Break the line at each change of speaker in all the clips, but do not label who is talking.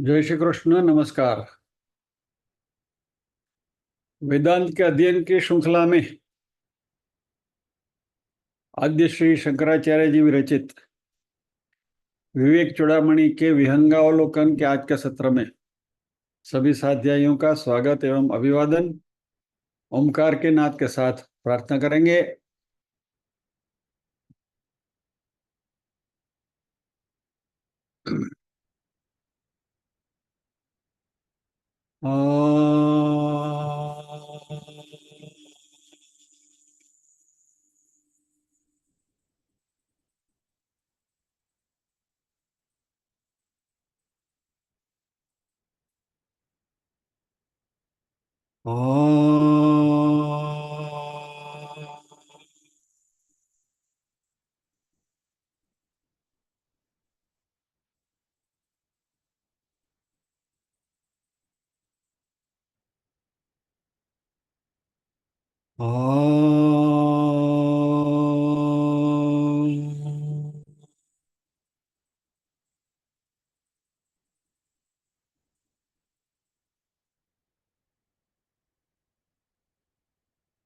जय श्री कृष्ण। नमस्कार। वेदांत के अध्ययन की श्रृंखला में आद्य श्री शंकराचार्य जी विरचित विवेक चूड़ामणि के विहंगावलोकन के आज के सत्र में सभी साध्यायियों का स्वागत एवं अभिवादन। ओमकार के नाद के साथ प्रार्थना करेंगे।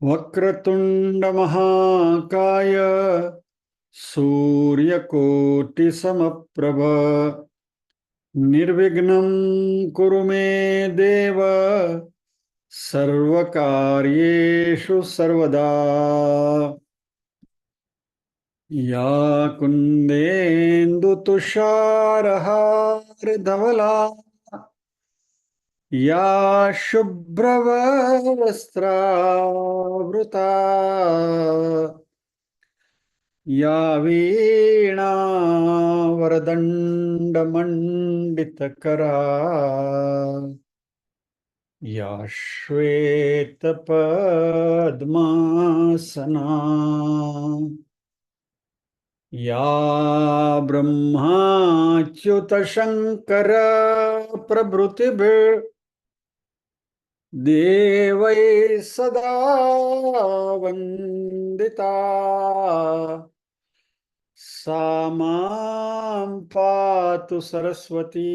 वक्रतुंड महाकाय सूर्यकोटि समप्रभ निर्विघ्नं कुरु मे देव सर्वकार्येषु सर्वदा। या कुन्देन्दु तुषारहारधवला या शुभ्रवस्त्रावृता या वीणावरदण्डमण्डितकरा या श्वेतपद्मासना या ब्रह्माच्युतशङ्कर प्रभृतिभिर्देवैः सदा वन्दिता सा मां पातु सरस्वती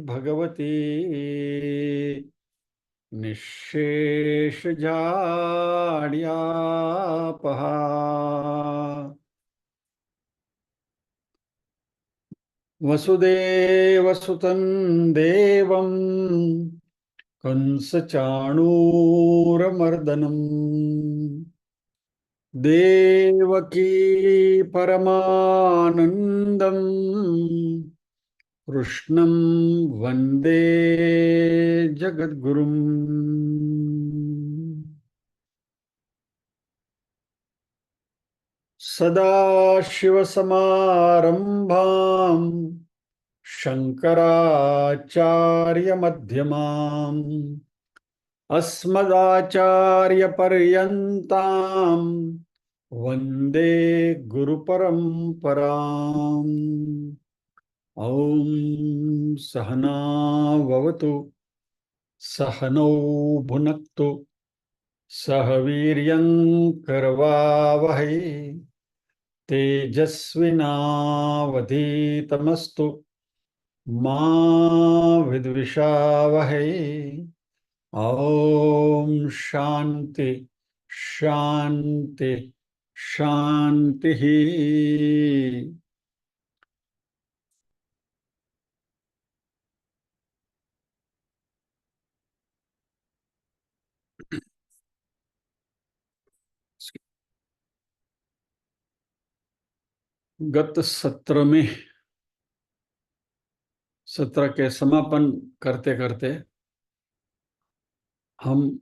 भगवती निःशेषजाड्यापहा। वसुदेवसुतं देवं कंसचाणूरमर्दनम् देवकी परमानन्दम् कृष्णं वन्दे जगद्गुरुम्। सदाशिवसमारम्भाम् शङ्कराचार्यमध्यमाम् अस्मदाचार्यपर्यन्ताम् वन्दे गुरुपरम्पराम्। ॐ सहना भवतु सहनौ भुनक्तु सह वीर्यं करवावहै तेजस्विनावधीतमस्तु मा विद्विषावहै। ओम शांति शांति शांति ही। गत सत्र में सत्र के समापन करते करते हम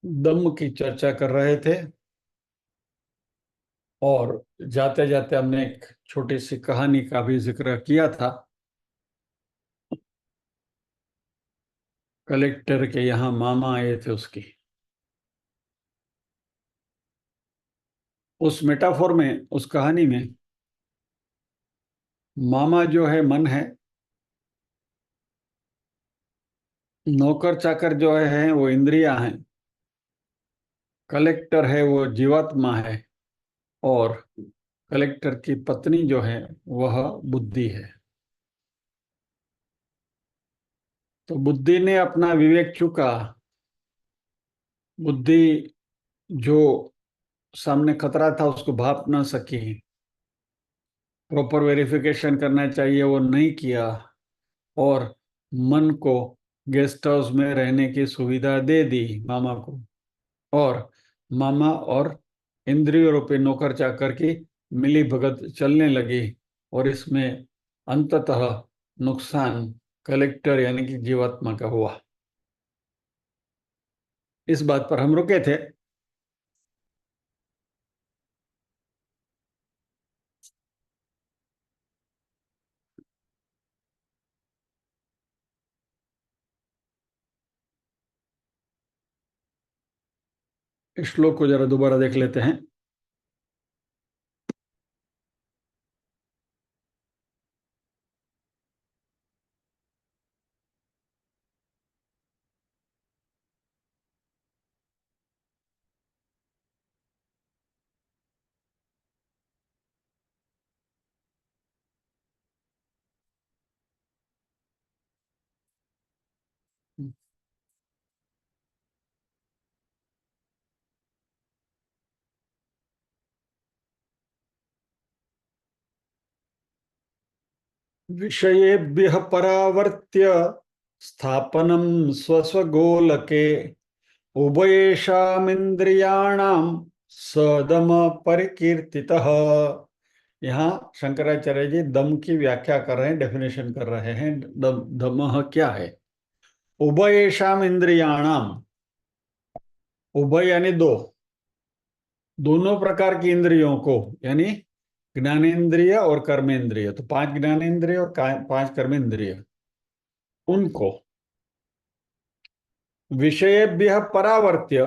दम की चर्चा कर रहे थे और जाते जाते हमने एक छोटी सी कहानी का भी जिक्र किया था। कलेक्टर के यहाँ मामा आए थे उसकी। उस मेटाफोर में, उस कहानी में मामा जो है मन है, नौकर चाकर जो है वो इंद्रियां हैं, कलेक्टर है वो जीवात्मा है और कलेक्टर की पत्नी जो है वह बुद्धि है। तो बुद्धि ने अपना विवेक चुका। बुद्धि जो सामने खतरा था उसको भाप ना सकी, प्रॉपर वेरिफिकेशन करना चाहिए वो नहीं किया, और मन को गेस्ट हाउस में रहने की सुविधा दे दी मामा को, और मामा और इंद्रियों रूपी नौकर चाकर की मिली भगत चलने लगी, और इसमें अंततः नुकसान कलेक्टर यानी कि जीवात्मा का हुआ। इस बात पर हम रुके थे। इस श्लोक को जरा दोबारा देख लेते हैं। विषयेभ्यः परावर्त्य स्थापनं स्वस्वगोलके उभयेषामिन्द्रियाणां सदम परिकीर्तितः। यहाँ शंकराचार्य जी दम की व्याख्या कर रहे हैं, डेफिनेशन कर रहे हैं। दम दमः क्या है? उभयेषाम इंद्रियाणाम, उभय यानी दो, दोनों प्रकार की इंद्रियों को, यानी ज्ञानेन्द्रिय और कर्मेंद्रिय, तो पांच ज्ञानेन्द्रिय और पांच कर्मेंद्रिय, उनको विषयेभ्यः परावर्त्य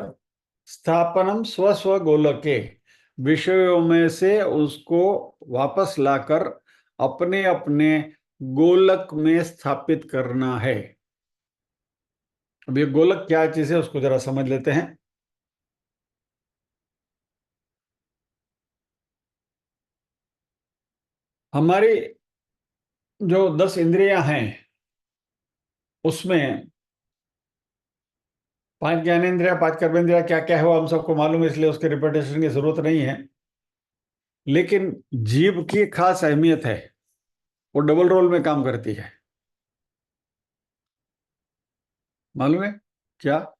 स्थापनम स्वस्व गोलके, विषयों में से उसको वापस लाकर अपने अपने गोलक में स्थापित करना है। अब ये गोलक क्या चीज है उसको जरा समझ लेते हैं। हमारी जो 10 इंद्रियां हैं उसमें पांच ज्ञानेंद्रिया, पांच कर्मेंद्रिया, क्या क्या है वो हम सबको मालूम है, इसलिए उसके रिपीटेशन की जरूरत नहीं है। लेकिन जीभ की खास अहमियत है, वो डबल रोल में काम करती है। मालूम है क्या?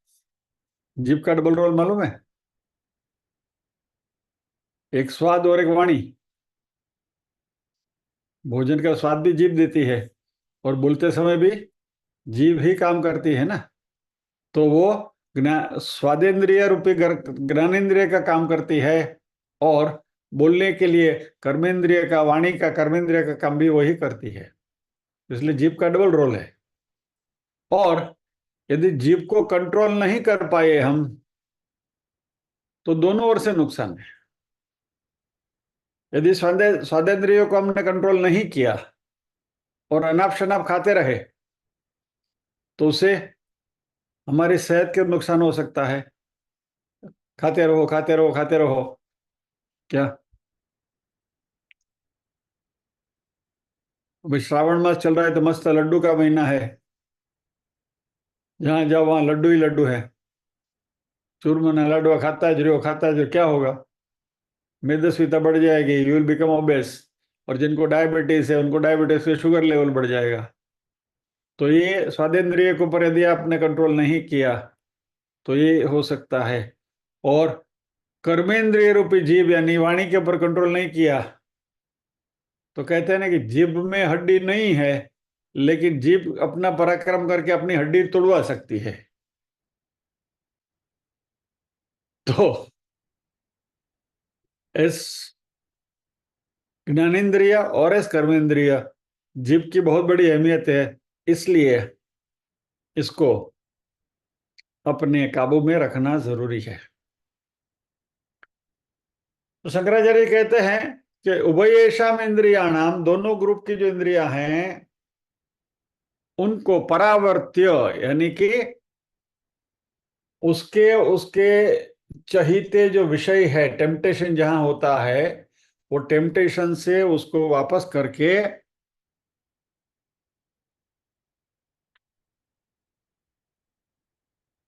जीभ का डबल रोल मालूम है? एक स्वाद और एक वाणी। भोजन का स्वाद भी जीभ देती है, और बोलते समय भी जीभ ही काम करती है ना। तो वो स्वादेंद्रिय रूपी ज्ञानेन्द्रिय का काम करती है, और बोलने के लिए कर्मेंद्रिय का, वाणी का, कर्मेंद्रिय का काम भी वही करती है। इसलिए जीभ का डबल रोल है। और यदि जीभ को कंट्रोल नहीं कर पाए हम, तो दोनों ओर से नुकसान है। यदि स्वादेंद्रियों को हमने कंट्रोल नहीं किया और अनाप शनाप खाते रहे, तो उसे हमारी सेहत के नुकसान हो सकता है। खाते रहो, खाते रहो, खाते रहो। क्या? अभी श्रावण मास चल रहा है तो मस्त लड्डू का महीना है, जहां जाओ वहां लड्डू ही लड्डू है। चूरमना लाडवा खाता है जो, खाता है जो, क्या होगा? मेदस्वीता बढ़ जाएगी, यू विल बिकम ओबेस। और जिनको डायबिटीज है उनको डायबिटीज से शुगर लेवल बढ़ जाएगा। तो ये स्वादेंद्रिय के ऊपर यदि आपने कंट्रोल नहीं किया तो ये हो सकता है। और कर्मेंद्रिय रूपी जीभ यानी वाणी के ऊपर कंट्रोल नहीं किया, तो कहते हैं ना कि जीभ में हड्डी नहीं है, लेकिन जीभ अपना पराक्रम करके अपनी हड्डी तोड़वा सकती है। तो इस ज्ञानेन्द्रिय और इस कर्मेंद्रिय, जीभ की बहुत बड़ी अहमियत है, इसलिए इसको अपने काबू में रखना जरूरी है। तो शंकराचार्य कहते हैं कि उभयेषाम इंद्रियाणाम, दोनों ग्रुप की जो इंद्रियां हैं उनको परावर्त्य, यानी कि उसके उसके चहीते जो विषय है, टेम्पटेशन जहां होता है, वो टेम्पटेशन से उसको वापस करके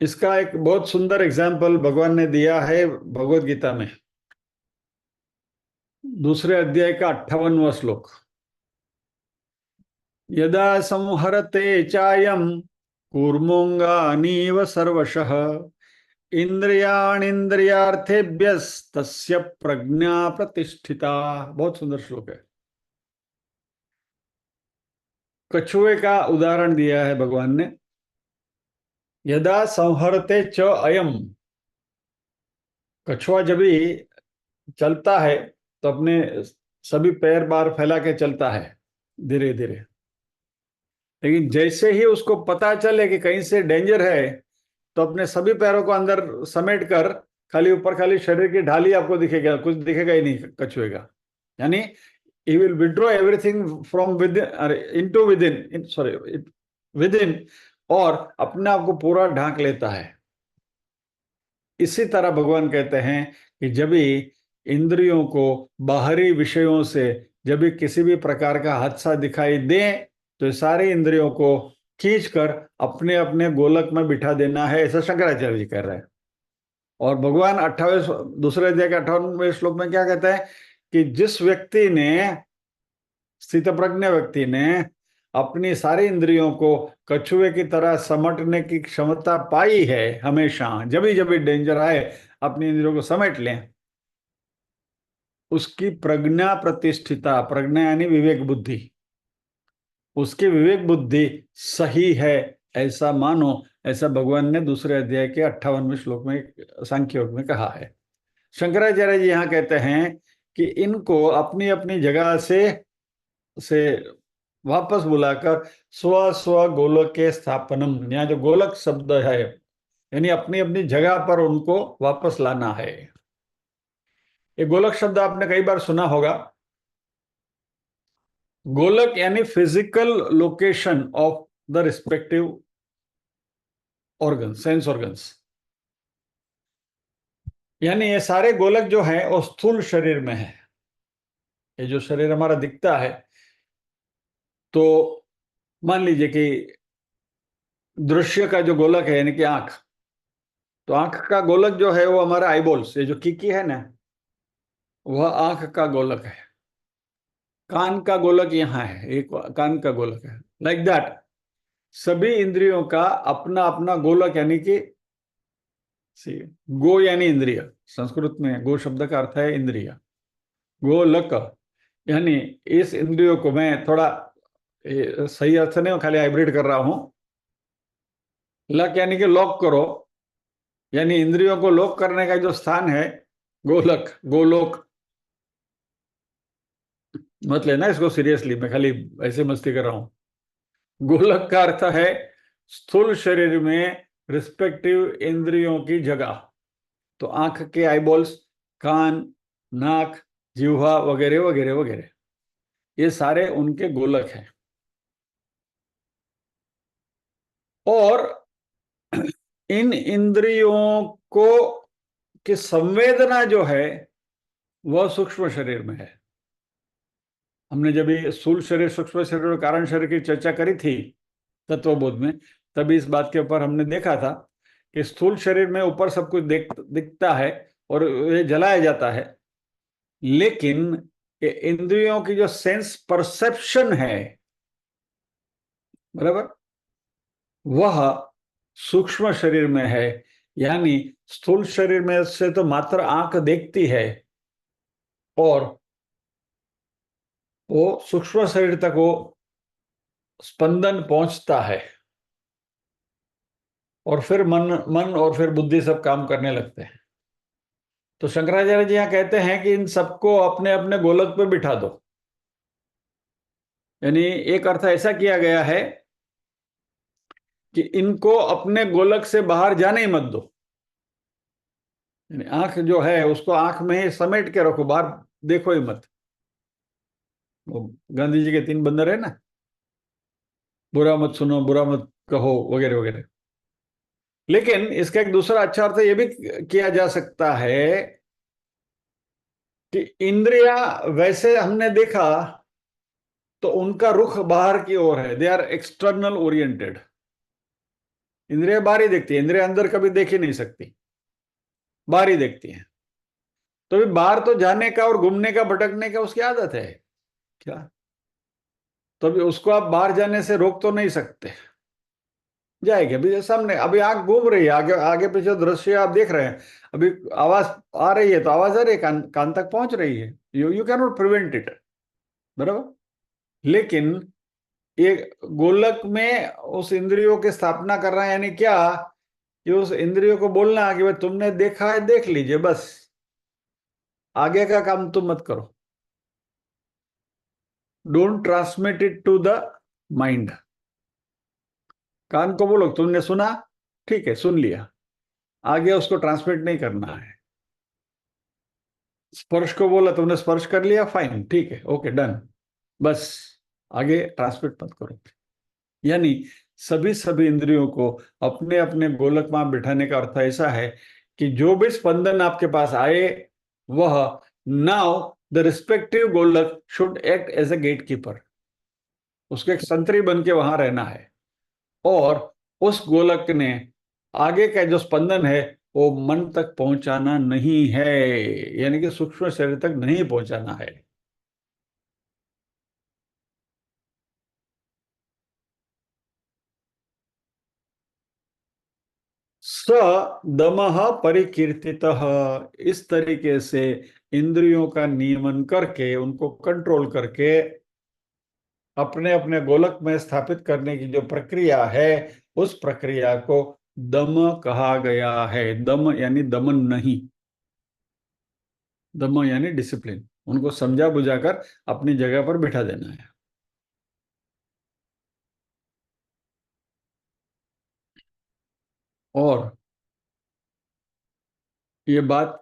इसका एक बहुत सुंदर एग्जाम्पल भगवान ने दिया है भगवत गीता में, दूसरे अध्याय का 58वां श्लोक। यदा संहरते चायम कूर्मोऽङ्गानीव सर्वशः इंद्रियाणीन्द्रियार्थेभ्यस्तस्य प्रज्ञा प्रतिष्ठिता। बहुत सुंदर श्लोक है। कछुए का उदाहरण दिया है भगवान ने। यदा संहरते च अयम, कछुआ जब भी चलता है तो अपने सभी पैर बार फैला के चलता है धीरे धीरे, लेकिन जैसे ही उसको पता चले कि कहीं से डेंजर है तो अपने सभी पैरों को अंदर समेट कर खाली ऊपर खाली शरीर की ढाली आपको दिखेगा, कुछ दिखेगा ही नहीं कछुए का। यानी he will withdraw everything from within into within sorry within, और अपने आप को पूरा ढांक लेता है। इसी तरह भगवान कहते हैं कि जब भी इंद्रियों को बाहरी विषयों से जब भी किसी भी प्रकार का हादसा दिखाई दे तो सारे इंद्रियों को खींचकर अपने अपने गोलक में बिठा देना है, ऐसा शंकराचार्य जी कह रहे हैं। और भगवान 28वें दूसरे अध्याय के 58वें श्लोक में क्या कहता है कि जिस व्यक्ति ने, स्थितप्रज्ञ व्यक्ति ने अपनी सारी इंद्रियों को कछुए की तरह समटने की क्षमता पाई है, हमेशा जब भी डेंजर आए अपनी इंद्रियों को समेट लें, उसकी प्रज्ञा प्रतिष्ठिता, प्रज्ञा यानी विवेक बुद्धि, उसकी विवेक बुद्धि सही है ऐसा मानो, ऐसा भगवान ने दूसरे अध्याय के 58वें श्लोक में सांख्य योग में कहा है। शंकराचार्य जी यहाँ कहते हैं कि इनको अपनी अपनी जगह से वापस बुलाकर स्व स्व गोलक के स्थापनम, यहाँ जो गोलक शब्द है यानी अपनी अपनी जगह पर उनको वापस लाना है। ये गोलक शब्द आपने कई बार सुना होगा। गोलक यानी physical location of the respective organ, sense organs. यानी ये सारे गोलक जो है वो स्थूल शरीर में है। ये जो शरीर हमारा दिखता है, तो मान लीजिए कि दृश्य का जो गोलक है यानी कि आंख, तो आंख का गोलक जो है वो हमारा आईबॉल्स, ये जो कीकी है ना, वह आंख का गोलक है। कान का गोलक यहाँ है, एक कान का गोलक है। लाइक दैट सभी इंद्रियों का अपना अपना गोलक, यानी कि गो यानी इंद्रिय, संस्कृत में गो शब्द का अर्थ है इंद्रिय। गोलक यानी इस इंद्रियों को, मैं थोड़ा सही अर्थ नहीं, खाली हाइब्रिड कर रहा हूं। लक यानी कि लॉक करो, यानी इंद्रियों को लॉक करने का जो स्थान है गोलक, गोलोक मत लेना इसको सीरियसली, मैं खाली ऐसे मस्ती कर रहा हूं। गोलक का अर्थ है स्थूल शरीर में रिस्पेक्टिव इंद्रियों की जगह। तो आंख के आईबॉल्स, कान, नाक, जिह्वा वगैरह वगैरह वगैरह, ये सारे उनके गोलक हैं। और इन इंद्रियों को की संवेदना जो है वह सूक्ष्म शरीर में है। हमने जब ये स्थूल शरीर, सूक्ष्म शरीर और कारण शरीर की चर्चा करी थी तत्वबोध में, तभी इस बात के ऊपर हमने देखा था कि स्थूल शरीर में ऊपर सब कुछ दिखता है और ये जलाया जाता है, लेकिन ये इंद्रियों की जो सेंस परसेप्शन है, बराबर, वह सूक्ष्म शरीर में है। यानी स्थूल शरीर में से तो मात्र आंख देखती है, और वो सूक्ष्म शरीर तक वो स्पंदन पहुंचता है, और फिर मन और फिर बुद्धि सब काम करने लगते हैं। तो शंकराचार्य जी यहाँ कहते हैं कि इन सबको अपने अपने गोलक पे बिठा दो। यानी एक अर्थ ऐसा किया गया है कि इनको अपने गोलक से बाहर जाने ही मत दो। यानी आंख जो है उसको आंख में ही समेट के रखो, बाहर देखो ही मत। वो गांधी जी के 3 बंदर है ना, बुरा मत सुनो, बुरा मत कहो वगैरह वगैरह। लेकिन इसका एक दूसरा अच्छा अर्थ ये भी किया जा सकता है कि इंद्रिया वैसे हमने देखा तो उनका रुख बाहर की ओर है, दे आर एक्सटर्नल ओरिएंटेड। इंद्रिय बाहर ही देखती है, इंद्रिय अंदर कभी देख ही नहीं सकती, बाहर ही देखती है। तो भी बाहर तो जाने का और घूमने का, भटकने का उसकी आदत है क्या? तो अभी उसको आप बाहर जाने से रोक तो नहीं सकते, जाएगी। अभी सामने, अभी आंख घूम रही है, आगे आगे पीछे दृश्य आप देख रहे हैं। अभी आवाज आ रही है तो आवाज आ रही है, कान तक पहुंच रही है। You can not prevent it, बराबर। लेकिन ये गोलक में उस इंद्रियों की स्थापना कर रहा है, यानी क्या कि उस इंद्रियों को बोलना कि भाई तुमने देखा है, देख लीजिए बस, आगे का काम तुम मत करो। Don't transmit it to the mind. कान को बोलो तुमने सुना, ठीक है, सुन लिया, आगे उसको ट्रांसमिट नहीं करना है। स्पर्श को बोला तुमने स्पर्श कर लिया, फाइन, ठीक है, ओके, डन, बस, आगे ट्रांसमिट मत करो। यानी सभी सभी इंद्रियों को अपने अपने गोलक में बिठाने का अर्थ ऐसा है कि जो भी स्पंदन आपके पास आए, वह नाउ द रिस्पेक्टिव गोलक should act as a gatekeeper. उसको एक संतरी बन के वहां रहना है, और उस गोलक ने आगे का जो स्पंदन है वो मन तक पहुंचाना नहीं है, यानी कि सूक्ष्म शरीर तक नहीं पहुंचाना है। स दमः परिकीर्तितः, इस तरीके से इंद्रियों का नियमन करके, उनको कंट्रोल करके अपने अपने गोलक में स्थापित करने की जो प्रक्रिया है, उस प्रक्रिया को दम कहा गया है। दम यानी दमन नहीं, दम यानी डिसिप्लिन। उनको समझा बुझाकर अपनी जगह पर बिठा देना है। और ये बात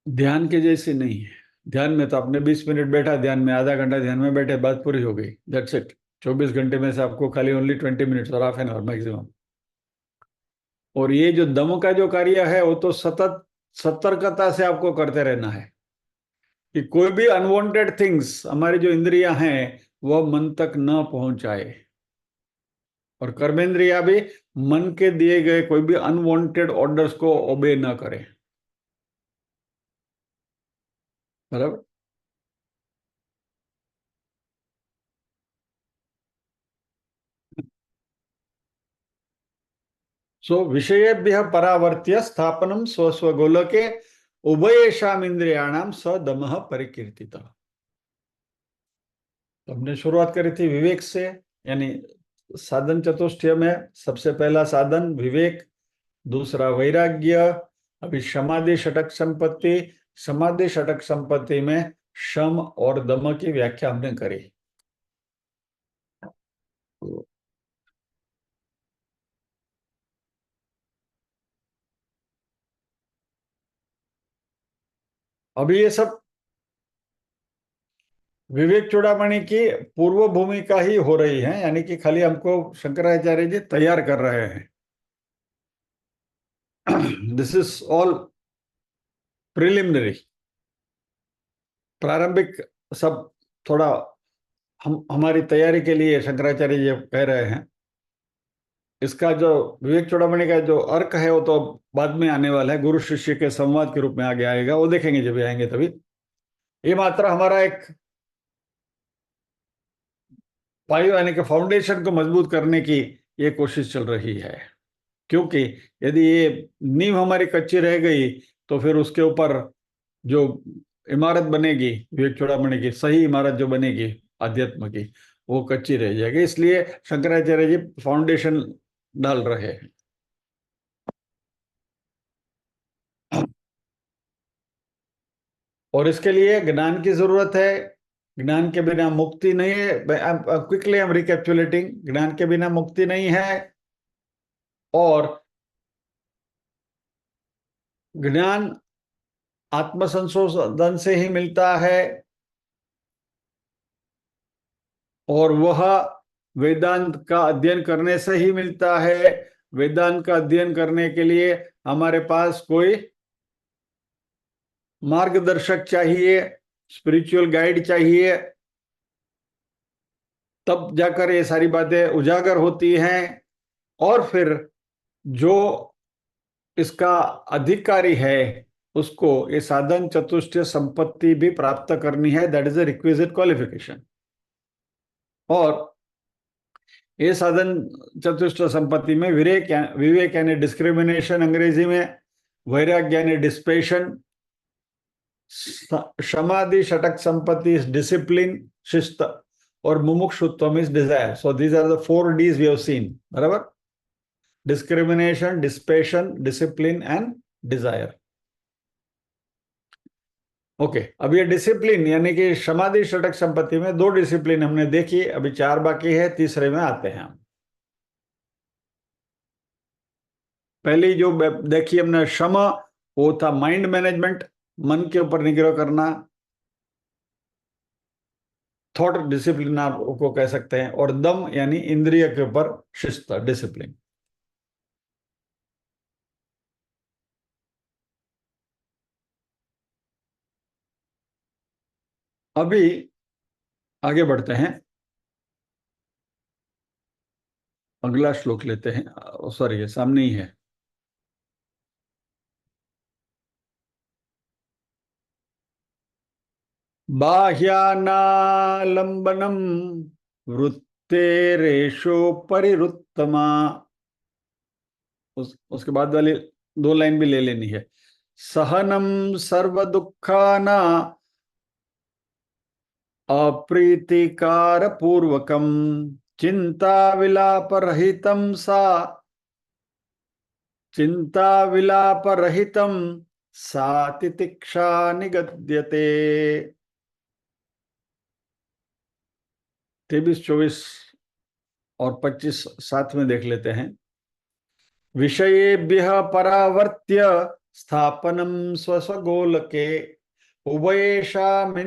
ध्यान के जैसी नहीं है। ध्यान में तो आपने 20 मिनट बैठा, ध्यान में आधा घंटा ध्यान में बैठे, बात पूरी हो गई, दैट्स इट। 24 घंटे में से आपको खाली ओनली 20 मिनट्स और हाफ एन आवर मैक्सिमम। और ये जो दम का जो कार्य है वो तो सतत सतर्कता से आपको करते रहना है कि कोई भी अनवांटेड थिंग्स, हमारी जो इंद्रियां हैं, वह मन तक न पहुंचाए। और कर्मेंद्रिया भी मन के दिए गए कोई भी अनवांटेड ऑर्डर्स को ओबे न करे, बराबर। सो विषयेभ्यः परावर्त्य स्थापनम स्वस्वगोलके उभयेषाम इंद्रियाणाम स दमः परिकीर्तितः। तो हमने शुरुआत करी थी विवेक से, यानी साधन चतुष्टय में सबसे पहला साधन विवेक, दूसरा वैराग्य, अभी समाधि षटक संपत्ति। समाधि षटक संपत्ति में शम और दम की व्याख्या हमने करी। अभी ये सब विवेक चूड़ामणि की पूर्व भूमिका ही हो रही है, यानी कि खाली हमको शंकराचार्य जी तैयार कर रहे हैं। दिस इज ऑल प्रिलिमिनरी, प्रारंभिक सब। थोड़ा हम हमारी तैयारी के लिए शंकराचार्य जी कह रहे हैं। इसका जो विवेक चूड़ामणि का जो अर्क है वो तो बाद में आने वाला है, गुरु शिष्य के संवाद के रूप में आगे आएगा, वो देखेंगे जब आएंगे तभी। ये मात्र हमारा एक पायो, यानी कि फाउंडेशन को मजबूत करने की ये कोशिश चल रही है। क्योंकि यदि ये नींव हमारी कच्ची रह गई तो फिर उसके ऊपर जो इमारत बनेगी, विवेक चूड़ामणि की सही इमारत जो बनेगी अध्यात्म की, वो कच्ची रह जाएगी। इसलिए शंकराचार्य जी फाउंडेशन डाल रहे हैं। और इसके लिए ज्ञान की जरूरत है। ज्ञान के बिना मुक्ति नहीं है। क्विकली आई एम रिकैप्चुलेटिंग, ज्ञान के बिना मुक्ति नहीं है। और ज्ञान आत्मसंशोधन से ही मिलता है, और वह वेदांत का अध्ययन करने से ही मिलता है। वेदांत का अध्ययन करने के लिए हमारे पास कोई मार्गदर्शक चाहिए, स्पिरिचुअल गाइड चाहिए। तब जाकर ये सारी बातें उजागर होती हैं। और फिर जो इसका अधिकारी है उसको ये साधन चतुष्टय संपत्ति भी प्राप्त करनी है, that is a requisite qualification. और ये साधन चतुष्ट संपत्ति में विवेक यानी डिस्क्रिमिनेशन अंग्रेजी में, वैराग्य यानी डिस्पेशन, समाधि षटक संपत्ति इज डिसिप्लिन शिस्त, और मुमुक्षुत्व is desire. So these are the 4 Ds we have seen, बराबर। Discrimination, dispassion, discipline and desire. Okay, अब ये डिसिप्लिन यानी कि समाधि षटक संपत्ति में 2 डिसिप्लिन हमने देखी, अभी 4 बाकी है, तीसरे में आते हैं हम। पहली जो देखी हमने शम, वो था माइंड मैनेजमेंट, मन के ऊपर निग्रह करना, थॉट डिसिप्लिन आप को कह सकते हैं, और दम यानी इंद्रिय के ऊपर शिस्त, डिसिप्लिन। अभी आगे बढ़ते हैं, अगला श्लोक लेते हैं। सॉरी, ये सामने ही है। बाह्यानालंबनम वृत्तेरेषु परिरुत्तमा। उसके बाद वाली 2 लाइन भी ले लेनी है। सहनम सर्व दुखाना अप्रीतिकार पूर्वकम चिंता विलाप रहितम सा, चिंता विलाप रहितम सा तितिक्षा निगद्यते। 23, 24 और 25 साथ में देख लेते हैं। विषयेभ्यः परावर्त्य स्थापनम स्वस्वगोलके उभयेषामिन्द्रियाणाम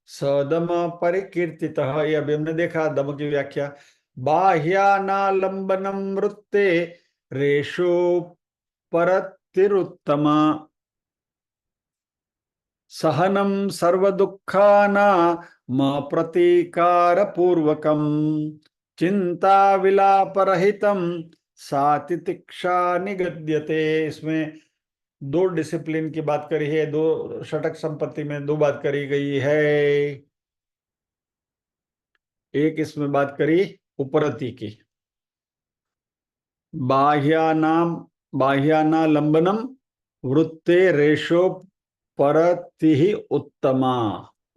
सदम परिकीर्तितः। ये अभी हमने देखा दम की व्याख्या। बाह्यानालंबनम वृत्ते रेषु परतिरुत्तमा, सहनम सर्व दुखाना म प्रतीकार पूर्वकम चिंता विलाप रहितम सा तितिक्षा निगद्यते। इसमें 2 डिसिप्लिन की बात करी है, 2 षटक संपत्ति में 2 बात करी गई है। एक इसमें बात करी उपरति की, बाह्यानाम बाह्यानालंबनम वृत्ते रेशो परति उत्तमा।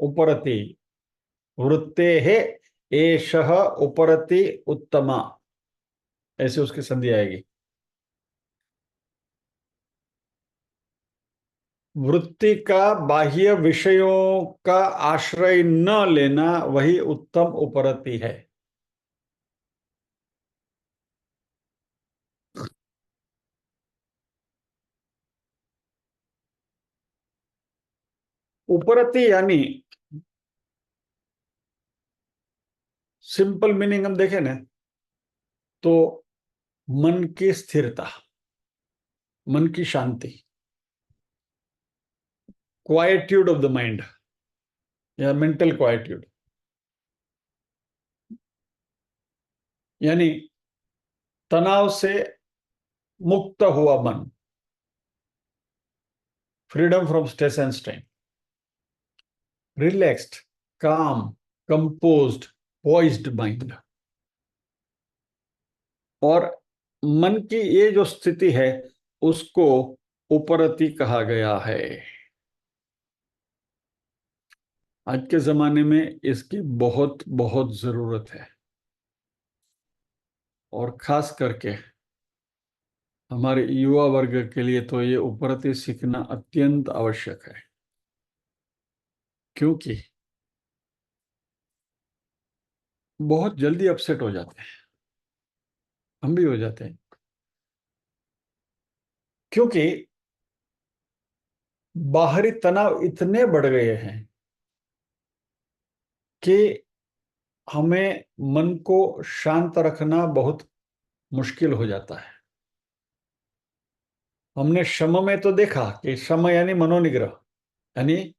उपरति वृत्ते है एषः उपरति उत्तमा, ऐसे उसकी संधि आएगी। वृत्ति का बाह्य विषयों का आश्रय न लेना वही उत्तम उपरति है। उपरति यानी सिंपल मीनिंग हम देखें ना तो मन की स्थिरता, मन की शांति, क्वाइट्यूड ऑफ द माइंड या मेंटल क्वाइट्यूड, यानी तनाव से मुक्त हुआ मन, freedom from stress and strain, relaxed, काम, कंपोज्ड, पॉइज्ड माइंड। और मन की ये जो स्थिति है उसको उपरति कहा गया है। आज के जमाने में इसकी बहुत बहुत जरूरत है, और खास करके हमारे युवा वर्ग के लिए तो ये उपरति सीखना अत्यंत आवश्यक है। क्योंकि बहुत जल्दी अपसेट हो जाते हैं, हम भी हो जाते हैं, क्योंकि बाहरी तनाव इतने बढ़ गए हैं कि हमें मन को शांत रखना बहुत मुश्किल हो जाता है। हमने शम में तो देखा कि शम यानी मनोनिग्रह, यानी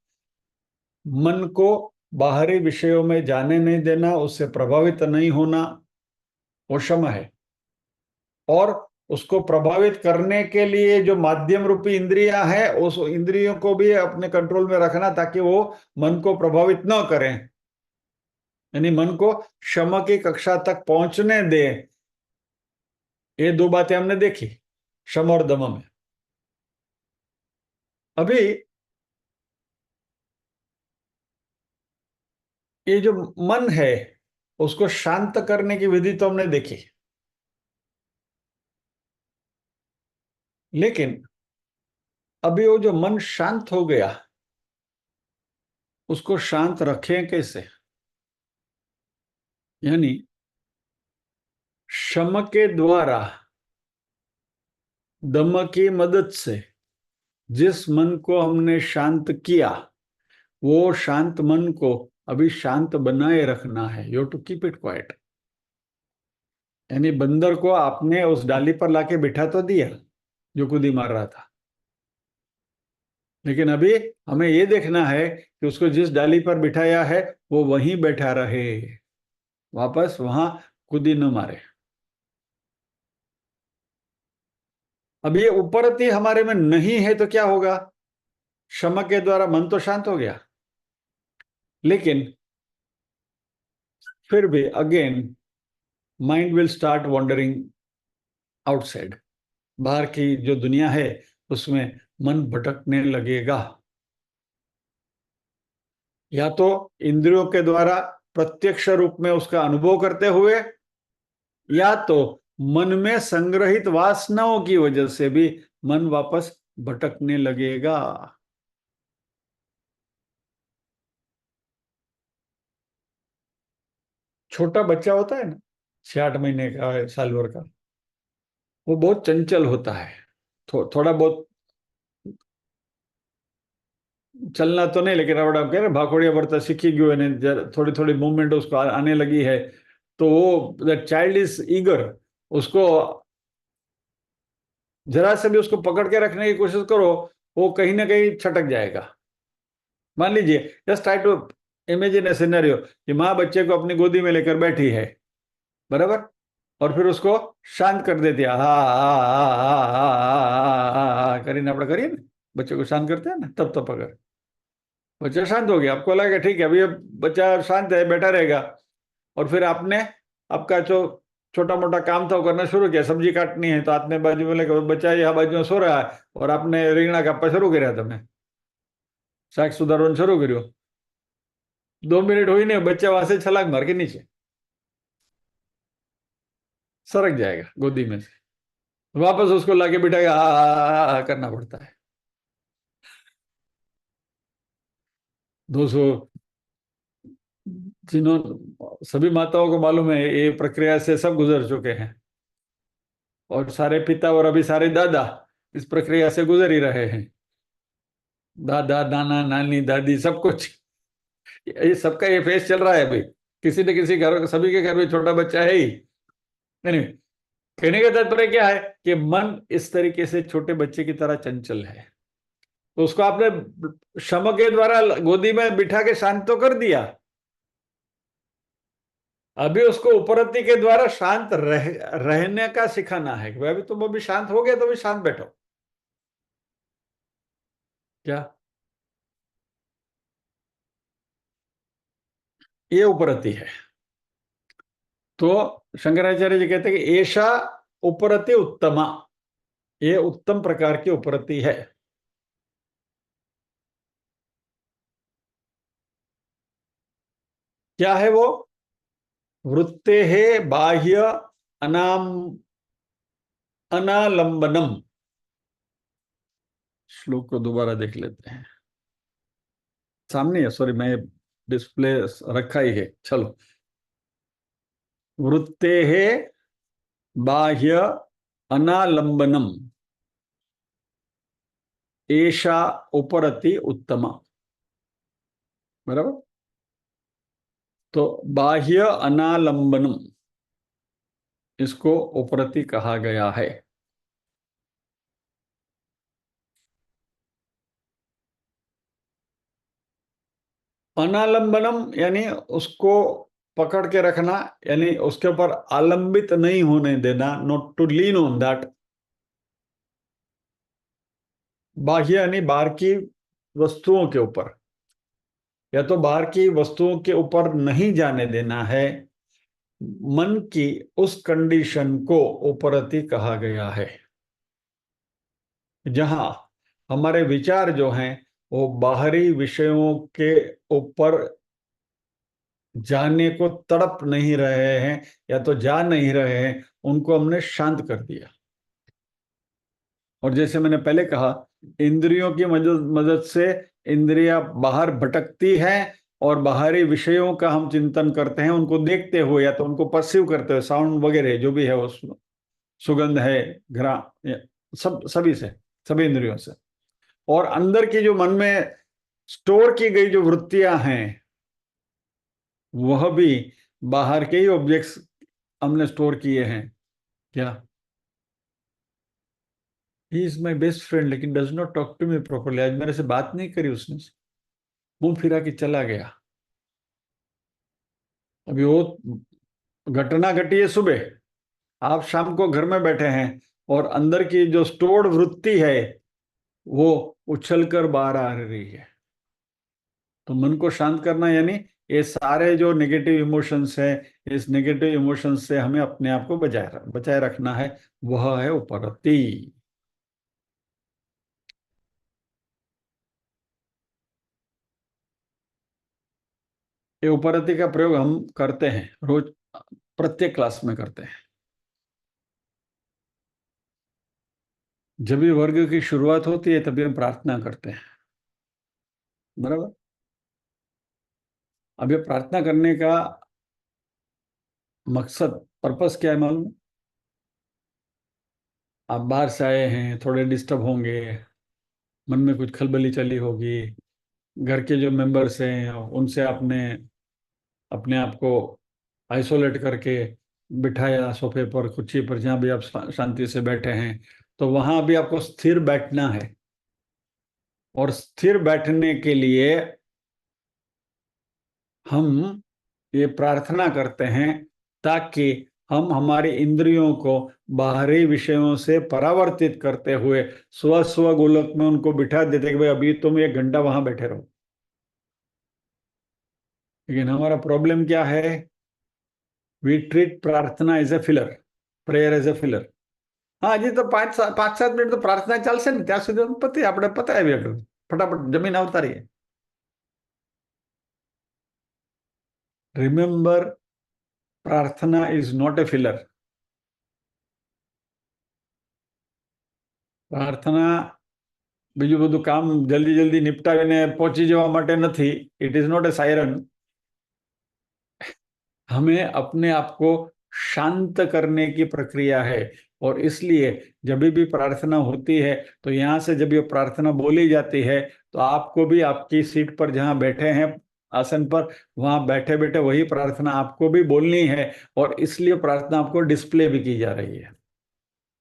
मन को बाहरी विषयों में जाने नहीं देना, उससे प्रभावित नहीं होना, वो शम है। और उसको प्रभावित करने के लिए जो माध्यम रूपी इंद्रियां हैं, उस इंद्रियों को भी अपने कंट्रोल में रखना ताकि वो मन को प्रभावित न करें, यानी मन को शम की कक्षा तक पहुंचने दे। ये दो बातें हमने देखी शम और दम में। अभी ये जो मन है उसको शांत करने की विधि तो हमने देखी, लेकिन अभी वो जो मन शांत हो गया उसको शांत रखें कैसे? यानी शम के द्वारा दम की मदद से जिस मन को हमने शांत किया, वो शांत मन को अभी शांत बनाए रखना है। You to keep it quiet. यानी बंदर को आपने उस डाली पर लाके बिठा तो दिया जो कूदी मार रहा था, लेकिन अभी हमें ये देखना है कि उसको जिस डाली पर बिठाया है वो वहीं बैठा रहे, वापस वहां कूदी न मारे। अब ये उपरती हमारे में नहीं है तो क्या होगा? शम के द्वारा मन तो शांत हो गया, लेकिन फिर भी again mind will start wandering outside. बाहर की जो दुनिया है उसमें मन भटकने लगेगा। या तो इंद्रियों के द्वारा प्रत्यक्ष रूप में उसका अनुभव करते हुए, या तो मन में संग्रहित वासनाओं की वजह से भी मन वापस भटकने लगेगा। छोटा बच्चा होता है ना, 6-8 महीने का, साल भर का, वो बहुत चंचल होता है। थोड़ा बहुत चलना तो नहीं, लेकिन अब कह रहे भाखोड़िया बरता सीखी गयो है, थोड़ी थोड़ी मूवमेंट उसको आने लगी है, तो वो द चाइल्ड इज ईगर। उसको जरा से भी उसको पकड़ के रखने की कोशिश करो, वो कहीं ना कहीं छटक जाएगा। मान लीजिए, just try to imagine a scenario कि माँ बच्चे को अपनी गोदी में लेकर बैठी है, बराबर, और फिर उसको शांत कर देती है। हा हा हा हा हा हा करीना अपना करिए ना, बच्चे को शांत करते हैं ना, तब अगर बच्चा शांत हो गया, आपको लगा ठीक है अभी ये बच्चा शांत है, बैठा रहेगा, और फिर आपने आपका जो छोटा मोटा काम था वो करना शुरू किया। सब्जी काटनी है तो आपने बाजू में लेकर, बच्चा यहाँ बाजू में सो रहा है और आपने રીંગણા કાપવા शुरू કર્યા, તમે શાક સુધારવાનું शुरू કર્યું। 2 मिनट हुई नहीं, बच्चा वहां से छलांग मार के नीचे सरक जाएगा गोदी में से। वापस उसको लाके बिठा के करना पड़ता है। दोस्तों, जिन्होंने सभी माताओं को मालूम है ये प्रक्रिया से सब गुजर चुके हैं, और सारे पिता और अभी सारे दादा इस प्रक्रिया से गुजर ही रहे हैं। दादा नाना नानी दादी सब कुछ, ये सबका ये फेस चल रहा है अभी। किसी न किसी घर, सभी के घर में छोटा बच्चा है ही। नहीं, कहने का तात्पर्य क्या है कि मन इस तरीके से छोटे बच्चे की तरह चंचल है, तो उसको आपने शम के द्वारा गोदी में बिठा के शांत तो कर दिया, अभी उसको उपरति के द्वारा शांत रहने का सिखाना है कि भाई अभी तुम अभी शांत हो गए तो अभी शांत बैठो। क्या? ये उपरति है। तो शंकराचार्य जी कहते हैं कि ऐसा उपरति उत्तमा, ये उत्तम प्रकार की उपरति है। क्या है वो? वृत्ते है बाह्य अनाम अनालंबनम। श्लोक को दोबारा देख लेते हैं, सामने है, सॉरी मैं डिस्प्ले रखा ही है, चलो। वृत्ते है बाह्य अनालंबनम ऐशा उपरति उत्तमा, बराबर। तो बाह्य अनालंबनम, इसको उपरति कहा गया है। अनालंबनम यानी उसको पकड़ के रखना, यानी उसके ऊपर आलंबित नहीं होने देना, not to lean on that. बाह्य यानी बाहर की वस्तुओं के ऊपर, या तो बाहर की वस्तुओं के ऊपर नहीं जाने देना है। मन की उस कंडीशन को उपरति कहा गया है, जहां हमारे विचार जो हैं वो बाहरी विषयों के ऊपर जाने को तड़प नहीं रहे हैं, या तो जा नहीं रहे हैं, उनको हमने शांत कर दिया। और जैसे मैंने पहले कहा, इंद्रियों की मदद मदद से इंद्रियां बाहर भटकती हैं, और बाहरी विषयों का हम चिंतन करते हैं, उनको देखते हुए या तो उनको परसीव करते हुए, साउंड वगैरह जो भी है, उस सुगंध है, घ्रा, सभी से, सभी इंद्रियों से। और अंदर की जो मन में स्टोर की गई जो वृत्तियां हैं, वह भी बाहर के ही ऑब्जेक्ट्स हमने स्टोर किए हैं। क्या? He is my best friend लेकिन does not talk to me properly. आज मेरे से बात नहीं करी उसने, मुंह फिरा के चला गया। अभी वो घटना घटी है सुबह, आप शाम को घर में बैठे हैं, और अंदर की जो स्टोर्ड वृत्ति है वो उछल कर बाहर आ रही है। तो मन को शांत करना यानी ये सारे जो नेगेटिव इमोशंस है, इस नेगेटिव इमोशंस से हमें अपने आप को बचाए रखना है। वह है उपरति। ये उपरति का प्रयोग हम करते हैं रोज, प्रत्येक क्लास में करते हैं। जब भी वर्ग की शुरुआत होती है तभी हम प्रार्थना करते हैं, बराबर। अब ये प्रार्थना करने का मकसद, पर्पस क्या है मालूम है? आप बाहर से आए हैं, थोड़े डिस्टर्ब होंगे, मन में कुछ खलबली चली होगी, घर के जो मेंबर्स हैं उनसे आपने अपने आप को आइसोलेट करके बिठाया सोफे पर, कुर्सी पर, जहाँ भी आप शांति से बैठे हैं, तो वहां भी आपको स्थिर बैठना है। और स्थिर बैठने के लिए हम ये प्रार्थना करते हैं, ताकि हम हमारी इंद्रियों को बाहरी विषयों से परावर्तित करते हुए स्व स्व गोलक में उनको बिठा देते कि भाई अभी तुम 1 घंटा वहां बैठे रहो। लेकिन हमारा प्रॉब्लम क्या है? वी ट्रीट प्रार्थना as a filler, prayer as a filler. हाँ जी, तो 5-7 मिनट तो प्रार्थना ચાલશે ને ત્યાં સુધી પતે, આપણે પતાવી ફટાફટ જમીન આવતા રહીએ। रिमेंबर, प्रार्थना इज नॉट ए फिलर। प्रार्थना બીજું બધું કામ જલ્દી જલ્દી નિપટાવીને પહોંચી જવા માટે નથી। It is not a siren. हमें अपने आप को शांत करने की प्रक्रिया है। और इसलिए जब भी प्रार्थना होती है तो यहाँ से जब ये प्रार्थना बोली जाती है, तो आपको भी आपकी सीट पर जहाँ बैठे हैं, आसन पर, वहां बैठे बैठे वही प्रार्थना आपको भी बोलनी है। और इसलिए प्रार्थना आपको डिस्प्ले भी की जा रही है,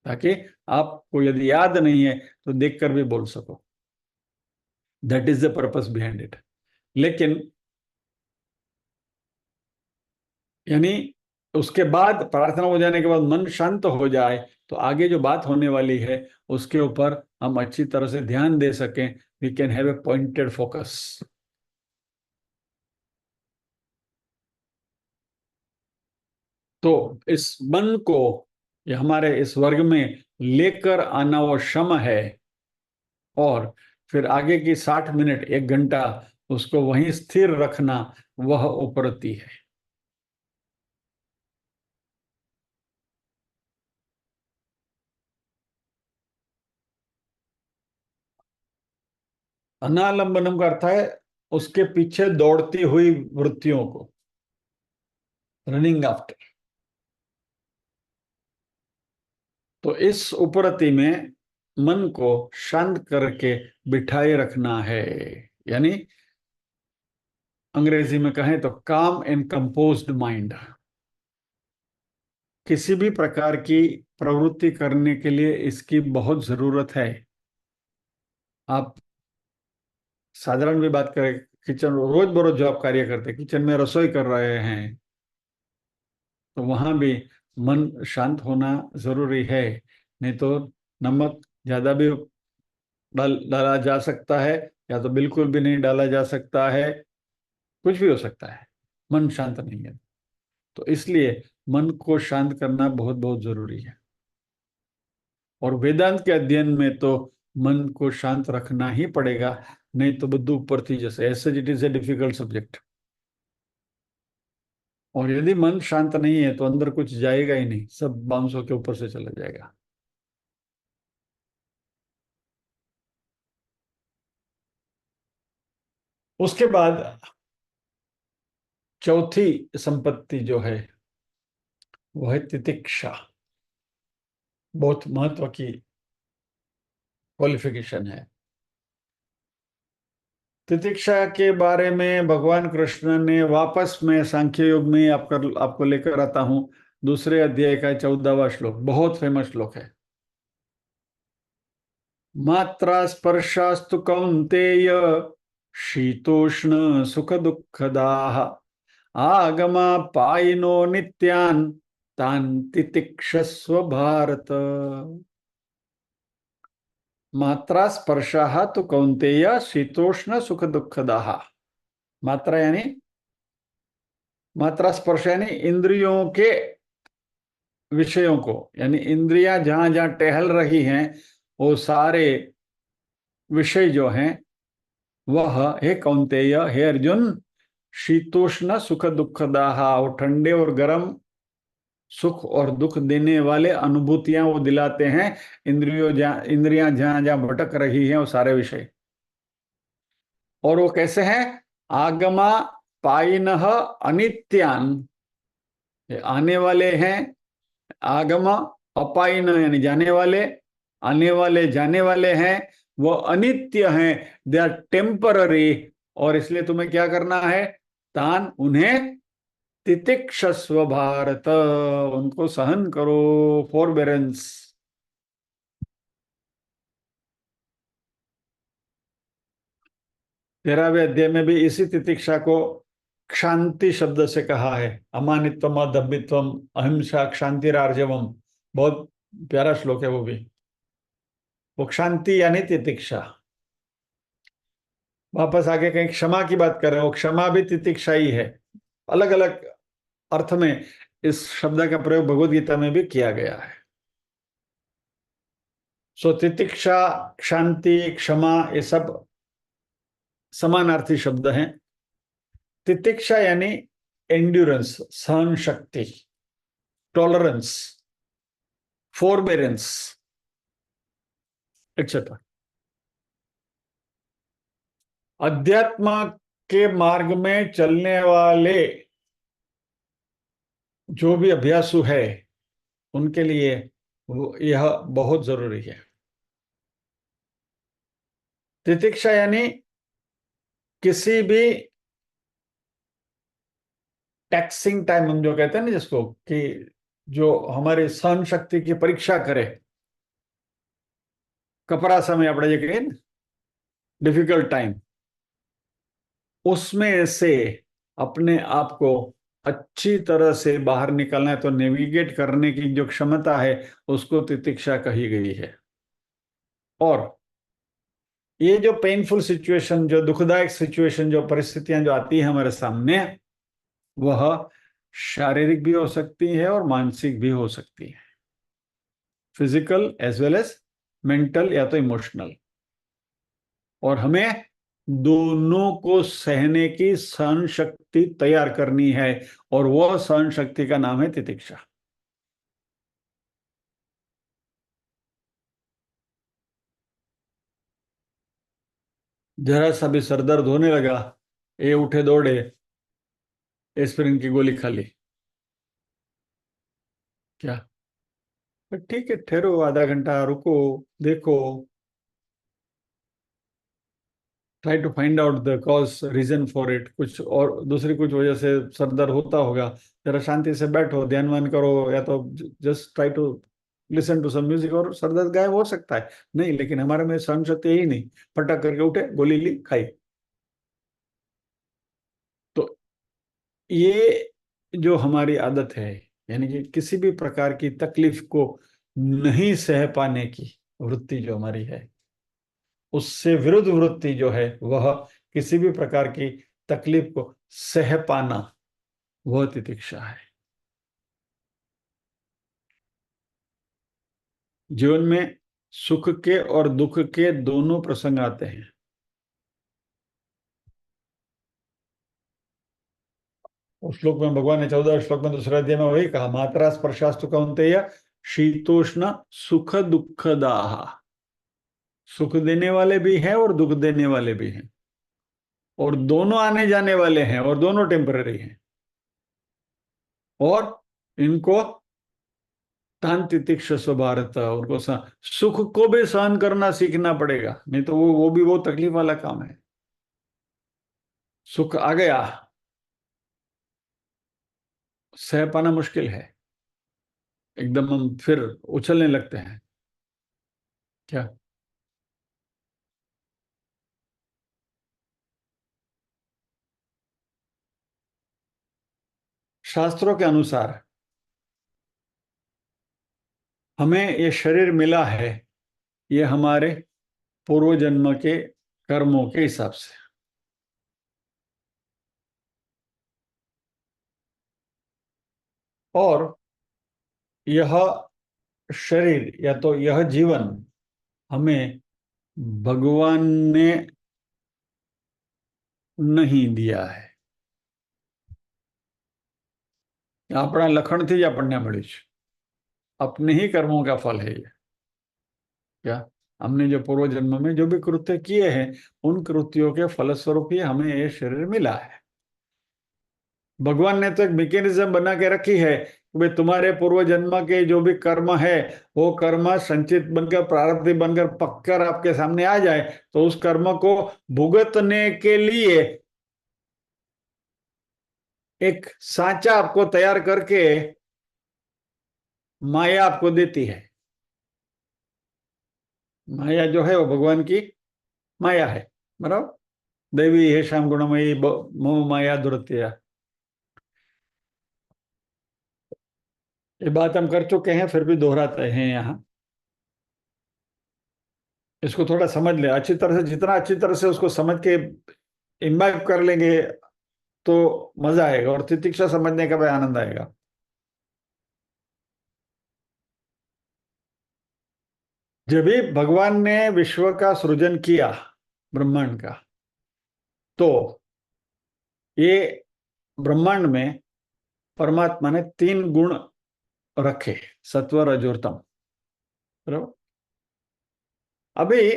ताकि आपको यदि याद नहीं है तो देखकर भी बोल सको। That is the purpose behind it. लेकिन यानी उसके बाद, प्रार्थना हो जाने के बाद मन शांत हो जाए, तो आगे जो बात होने वाली है उसके ऊपर हम अच्छी तरह से ध्यान दे सकें। We can have a pointed focus. तो इस मन को ये हमारे इस वर्ग में लेकर आना वो श्रम है। और फिर आगे की 60 मिनट 1 घंटा उसको वहीं स्थिर रखना, वह उपरति है। अनालंबनम का अर्थ है उसके पीछे दौड़ती हुई वृत्तियों को, रनिंग आफ्टर। तो इस उपरति में मन को शांत करके बिठाए रखना है। यानी अंग्रेजी में कहें तो काम एंड कंपोज्ड माइंड। किसी भी प्रकार की प्रवृत्ति करने के लिए इसकी बहुत जरूरत है। आप साधारण भी बात करें, किचन रोज बरोज जो आप कार्य करते हैं, किचन में रसोई कर रहे हैं, तो वहां भी मन शांत होना जरूरी है। नहीं तो नमक ज्यादा भी डाला जा सकता है, या तो बिल्कुल भी नहीं डाला जा सकता है, कुछ भी हो सकता है, मन शांत नहीं है। तो इसलिए मन को शांत करना बहुत बहुत जरूरी है। और वेदांत के अध्ययन में तो मन को शांत रखना ही पड़ेगा, नहीं तो बुद्धू ऊपर थी जैसे, ऐसे it is a difficult subject. और यदि मन शांत नहीं है तो अंदर कुछ जाएगा ही नहीं, सब बांसों के ऊपर से चला जाएगा। उसके बाद चौथी संपत्ति जो है वो है तितिक्षा। बहुत महत्व की क्वालिफिकेशन है। तितिक्षा के बारे में भगवान कृष्ण ने वापस में सांख्य योग में आपको लेकर आता हूं। दूसरे अध्याय का 14वां श्लोक बहुत फेमस श्लोक है। मात्रा स्पर्शास्तु कौन्तेय शीतोष्ण सुख दुःखदाः आगमा पायिनो नित्यान् तान् तितिक्षस्व भारत। मात्रा स्पर्शाः तो कौन्तेय शीतोष्ण सुख दुःखदाः। मात्रा यानी, मात्रा स्पर्श यानी इंद्रियों के विषयों को, यानी इंद्रियां जहां जहां टहल रही हैं वो सारे विषय जो हैं वह, हे कौन्तेय, हे अर्जुन, शीतोष्ण सुख दुखदाह, वो ठंडे और गर्म, सुख और दुख देने वाले अनुभूतियां वो दिलाते हैं। इंद्रियां जहां जहां भटक रही हैं वो सारे विषय। और वो कैसे हैं? आगमा पाइनः अनित्यान, ये आने वाले हैं। आगम अपाइन यानी जाने वाले, आने वाले जाने वाले हैं, वो अनित्य हैं, दे आर टेम्पररी। और इसलिए तुम्हें क्या करना है? तान उन्हें तितिक्षस्व भारत, उनको सहन करो, फॉरबेरेंस। 13वें अध्याय में भी इसी तितिक्षा को क्षांति शब्द से कहा है। अमानित्वम अदम्भित्वम अहिंसा क्षांतिरार्जवम, बहुत प्यारा श्लोक है वो भी। वो क्षांति यानी तितिक्षा। वापस आगे कहीं क्षमा की बात कर रहे हो, क्षमा भी तितिक्षा ही है। अलग अलग अर्थ में इस शब्द का प्रयोग भगवत गीता में भी किया गया है। सो तितिक्षा, शांति, क्षमा, ये सब समानार्थी शब्द हैं। तितिक्षा यानी एंड्योरेंस, सहन शक्ति, टॉलरेंस, फोरबेरेंस, एक्सेट्रा। अध्यात्म के मार्ग में चलने वाले जो भी अभ्यासु है उनके लिए यह बहुत जरूरी है। तितिक्षा यानी किसी भी टैक्सिंग टाइम, हम जो कहते हैं ना जिसको, कि जो हमारे सहन शक्ति की परीक्षा करे, कपरा समय अपने ये कहें डिफिकल्ट टाइम, उसमें से अपने आप को अच्छी तरह से बाहर निकलना है तो नेविगेट करने की जो क्षमता है उसको तितिक्षा कही गई है। और ये जो पेनफुल सिचुएशन, जो दुखदायक सिचुएशन, जो परिस्थितियां जो आती है हमारे सामने, वह शारीरिक भी हो सकती है और मानसिक भी हो सकती है, physical as well as mental या तो इमोशनल। और हमें दोनों को सहने की सहन शक्ति तैयार करनी है, और वह सहन शक्ति का नाम है तितिक्षा। जरा सा भी सर दर्द होने लगा, ये उठे दौड़े, एस्पिरिन की गोली खा ली, क्या? पर ठीक है, ठहरो, आधा घंटा रुको, देखो, try to find out the cause, reason for it. कुछ और दूसरी कुछ वजह से सर दर्द होता होगा, जरा शांति से बैठो, ध्यान वान करो, या तो just try to listen to some music, और सर दर्द गायब हो सकता है। नहीं, लेकिन हमारे में सहन शक्ति ही नहीं, फटक करके उठे, गोली ली, खाई। ये जो हमारी आदत है, यानी कि किसी भी प्रकार की तकलीफ को नहीं सह पाने की वृत्ति जो हमारी है, उससे विरुद्ध वृत्ति जो है वह किसी भी प्रकार की तकलीफ को सह पाना, वह तितिक्षा है। जीवन में सुख के और दुख के दोनों प्रसंग आते हैं। उस श्लोक में भगवान ने 14 श्लोक में दूसरे अध्याय में वही कहा, मात्रा स्पर्शास्तु कौन्तेय शीतोष्ण सुख दुखदाहा। सुख देने वाले भी हैं और दुख देने वाले भी हैं, और दोनों आने जाने वाले हैं, और दोनों टेम्पररी हैं। और इनको तान तितिक्षस्व भारत, उनको सुख को भी सहन करना सीखना पड़ेगा, नहीं तो वो भी बहुत तकलीफ वाला काम है। सुख आ गया, सह पाना मुश्किल है, एकदम हम फिर उछलने लगते हैं। क्या? शास्त्रों के अनुसार हमें ये शरीर मिला है, ये हमारे पूर्व जन्म के कर्मों के हिसाब से। और यह शरीर या तो यह जीवन हमें भगवान ने नहीं दिया है, अपना लखन थी या पढ़ने मળી છે। अपने ही कर्मों का फल है ये। क्या? हमने जो पूर्व जन्म में जो भी कृत्य किए हैं, उन कृत्यों के फलस्वरूप ही हमें ये शरीर मिला है। भगवान ने तो एक मैकेनिज्म बना के रखी है कि भाई तुम्हारे पूर्व जन्म के जो भी कर्म है, वो कर्म संचित बनकर प्रारब्ध बनकर पककर आपके सामने आ जाए, तो उस कर्म को भुगतने के लिए एक सांचा आपको तैयार करके माया आपको देती है। माया जो है वो भगवान की माया है, बराबर। देवी है श्याम गुणमयी मोह माया दुरत्या। ये बात हम कर चुके हैं, फिर भी दोहराते हैं यहाँ। इसको थोड़ा समझ ले अच्छी तरह से, जितना अच्छी तरह से उसको समझ के इम्बाइब कर लेंगे तो मजा आएगा, और तितिक्षा समझने का भी आनंद आएगा। जब भी भगवान ने विश्व का सृजन किया, ब्रह्मांड का, तो ये ब्रह्मांड में परमात्मा ने 3 गुण रखे, सत्व रजो तम, बराबर। अभी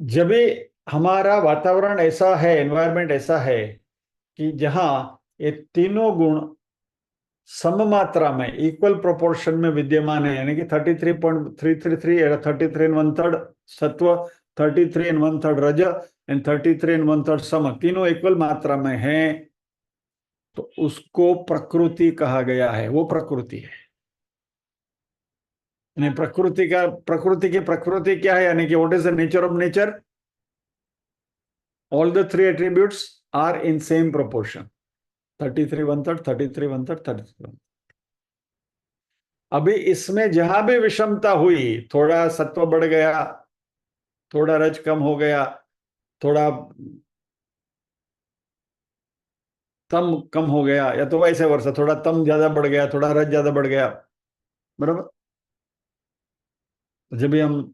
जब भी हमारा वातावरण ऐसा है, एनवायरनमेंट ऐसा है कि जहां ये तीनों गुण सम मात्रा में, इक्वल प्रोपोर्शन में विद्यमान है, यानी कि 33.333 या 33 1/3 सत्व, 33 1/3 रज एंड 33 1/3 सम, तीनों इक्वल मात्रा में है, तो उसको प्रकृति कहा गया है। वो प्रकृति है। यानी प्रकृति की प्रकृति क्या है, यानी कि what is the nature of nature? All the 3 attributes are in same proportion, 33 1/3, 33 1/3, 33 1/3। अभी इसमें जहां भी विषमता हुई, थोड़ा सत्व बढ़ गया, थोड़ा रज कम हो गया, थोड़ा तम कम हो गया, या तो वैसे वर्षा थोड़ा तम ज्यादा बढ़ गया, थोड़ा रज ज्यादा बढ़ गया, बराबर। तो जब भी हम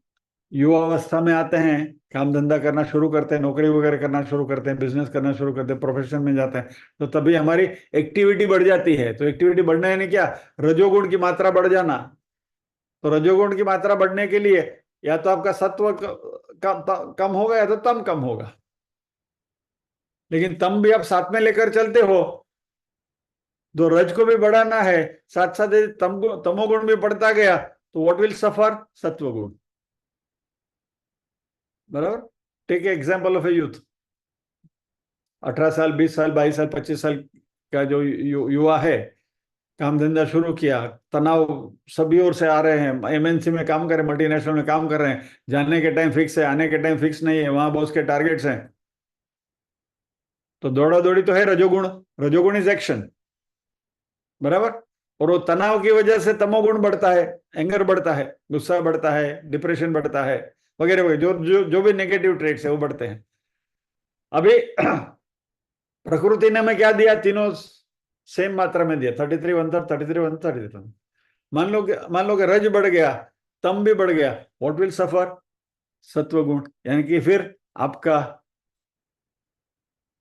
युवा अवस्था में आते हैं, काम धंधा करना शुरू करते हैं, नौकरी वगैरह करना शुरू करते हैं, बिजनेस करना शुरू करते हैं, प्रोफेशन में जाते हैं, तो तभी हमारी एक्टिविटी बढ़ जाती है। तो एक्टिविटी बढ़ना यानी क्या? रजोगुण की मात्रा बढ़ जाना। तो रजोगुण की मात्रा बढ़ने के लिए या तो आपका सत्व कम होगा, या तो तम कम होगा। लेकिन तम भी आप साथ में लेकर चलते हो, तो रज को भी बढ़ाना है, साथ साथ यदि तमोगुण भी बढ़ता गया, तो व्हाट विल सफर? सत्वगुण, बराबर। Take example of a youth, 18 साल, 20 साल, 22 साल, 25 साल का जो युवा है, काम धंधा शुरू किया, तनाव सभी ओर से आ रहे हैं, एमएनसी में काम कर रहे हैं, मल्टीनेशनल में काम कर रहे हैं, जाने के टाइम फिक्स है, आने के टाइम फिक्स नहीं है, वहां बॉस के टारगेट्स हैं। तो दौड़ा दौड़ी तो है रजोगुण, रजोगुण इज एक्शन, बराबर। और वो तनाव की वजह से तमोगुण बढ़ता है, एंगर बढ़ता है, गुस्सा बढ़ता है, डिप्रेशन बढ़ता है, वगैरह वगैरह, जो जो जो भी नेगेटिव ट्रेट्स है वो बढ़ते हैं। अभी प्रकृति ने हमें क्या दिया, तीनों सेम मात्रा में दिया, 33 1/3, 33 1/3, 33। मान लो कि रज बढ़ गया, तम भी बढ़ गया, व्हाट विल सफर, सत्व गुण। यानी कि फिर आपका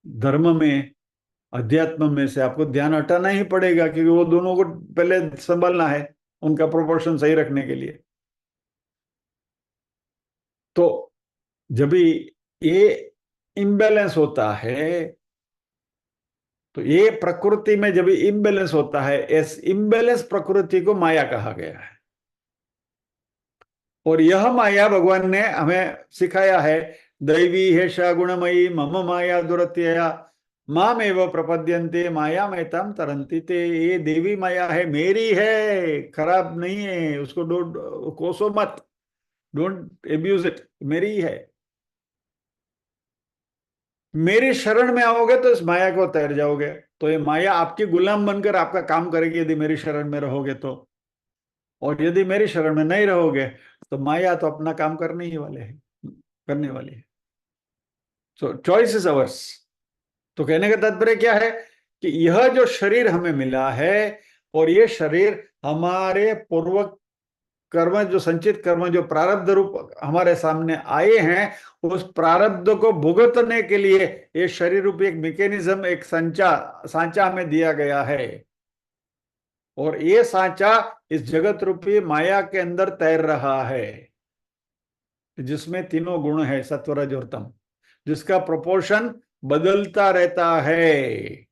धर्म में, अध्यात्म में से आपको ध्यान हटाना ही पड़ेगा, क्योंकि वो दोनों को पहले संभालना है, उनका प्रोपोर्शन सही रखने के लिए। तो जब भी ये इम्बैलेंस होता है, तो ये प्रकृति में जब इम्बैलेंस होता है, इस इम्बैलेंस प्रकृति को माया कहा गया है। और यह माया भगवान ने हमें सिखाया है, दैवी है गुणमयी मम माया दुरत्यया माम एव प्रपद्यन्ते माया मेताम तरंती ते। ये देवी माया है, मेरी है, खराब नहीं है, उसको डोंट कोसो मत, डोंट एब्यूज इट, मेरी ही है। मेरी शरण में आओगे तो इस माया को तैर जाओगे। तो ये माया आपकी गुलाम बनकर आपका काम करेगी यदि मेरी शरण में रहोगे तो। और यदि मेरी शरण में नहीं रहोगे तो माया तो अपना काम करने वाली है। सो चॉइस इज अवर्स। तो कहने का तात्पर्य क्या है कि यह जो शरीर हमें मिला है, और ये शरीर हमारे पूर्व कर्म, जो संचित कर्म, जो प्रारब्ध रूप हमारे सामने आए हैं, उस प्रारब्ध को भुगतने के लिए ये शरीर रूपी एक मैकेनिज्म, एक सांचा हमें दिया गया है। और ये सांचा इस जगत रूपी माया के अंदर तैर रहा है, जिसमें तीनों गुण है, सत्व रज और तम, जिसका प्रोपोर्शन बदलता रहता है,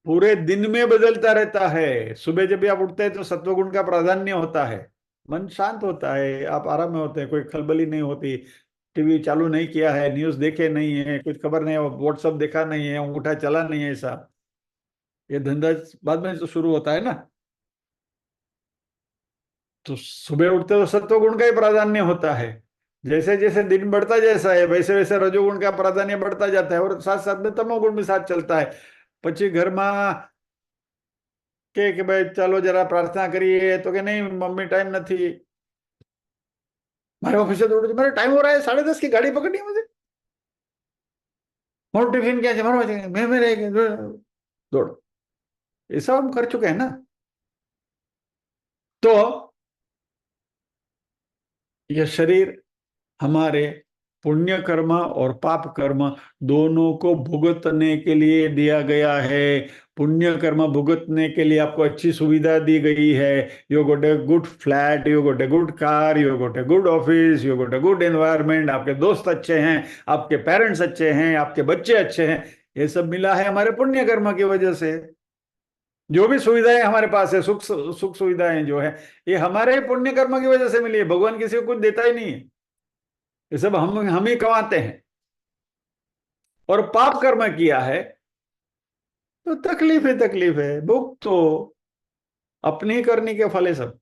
पूरे दिन में बदलता रहता है। सुबह जब भी आप उठते हैं तो सत्वगुण का प्राधान्य होता है, मन शांत होता है, आप आराम में होते हैं, कोई खलबली नहीं होती, टीवी चालू नहीं किया है, न्यूज देखे नहीं है, कुछ खबर नहीं है, व्हाट्सअप देखा नहीं है, अंगूठा चला नहीं है, ऐसा। ये धंधा बाद में तो शुरू होता है ना। तो सुबह उठते तो सत्वगुण का ही प्राधान्य होता है। जैसे जैसे दिन बढ़ता जैसा है, वैसे वैसे रजोगुण का प्राधान्य बढ़ता जाता है, और साथ साथ में तमोगुण भी साथ चलता है। પછી ઘરમાં કે ભાઈ ચાલો જરા પ્રાર્થના કરીએ, તો કે नहीं मम्मी टाइम नहीं, मारे ऑफिस से दौड़ो, मेरा टाइम हो रहा है, 10:30 की गाड़ी पकड़नी है मुझे, और टिफिन क्या मारो, मैं मेरे दौड़। ये सब हम कर चुके हैं ना। तो यह शरीर हमारे पुण्य कर्म और पाप कर्म दोनों को भुगतने के लिए दिया गया है। पुण्य कर्म भुगतने के लिए आपको अच्छी सुविधा दी गई है। You got a good flat, you got a good car, you got a good office, you got a good environment, आपके दोस्त अच्छे हैं, आपके पेरेंट्स अच्छे हैं, आपके बच्चे अच्छे हैं। ये सब मिला है हमारे पुण्य कर्म की वजह से। जो भी सुविधाएं हमारे पास है, सुख सुख सुविधाएं जो है, ये हमारे पुण्य कर्म की वजह से मिली है। भगवान किसी को कुछ देता ही नहीं है, ये सब हम ही कमाते हैं। और पाप कर्म किया है तो तकलीफ है, भुगत तो अपनी ही करनी के फल है सब।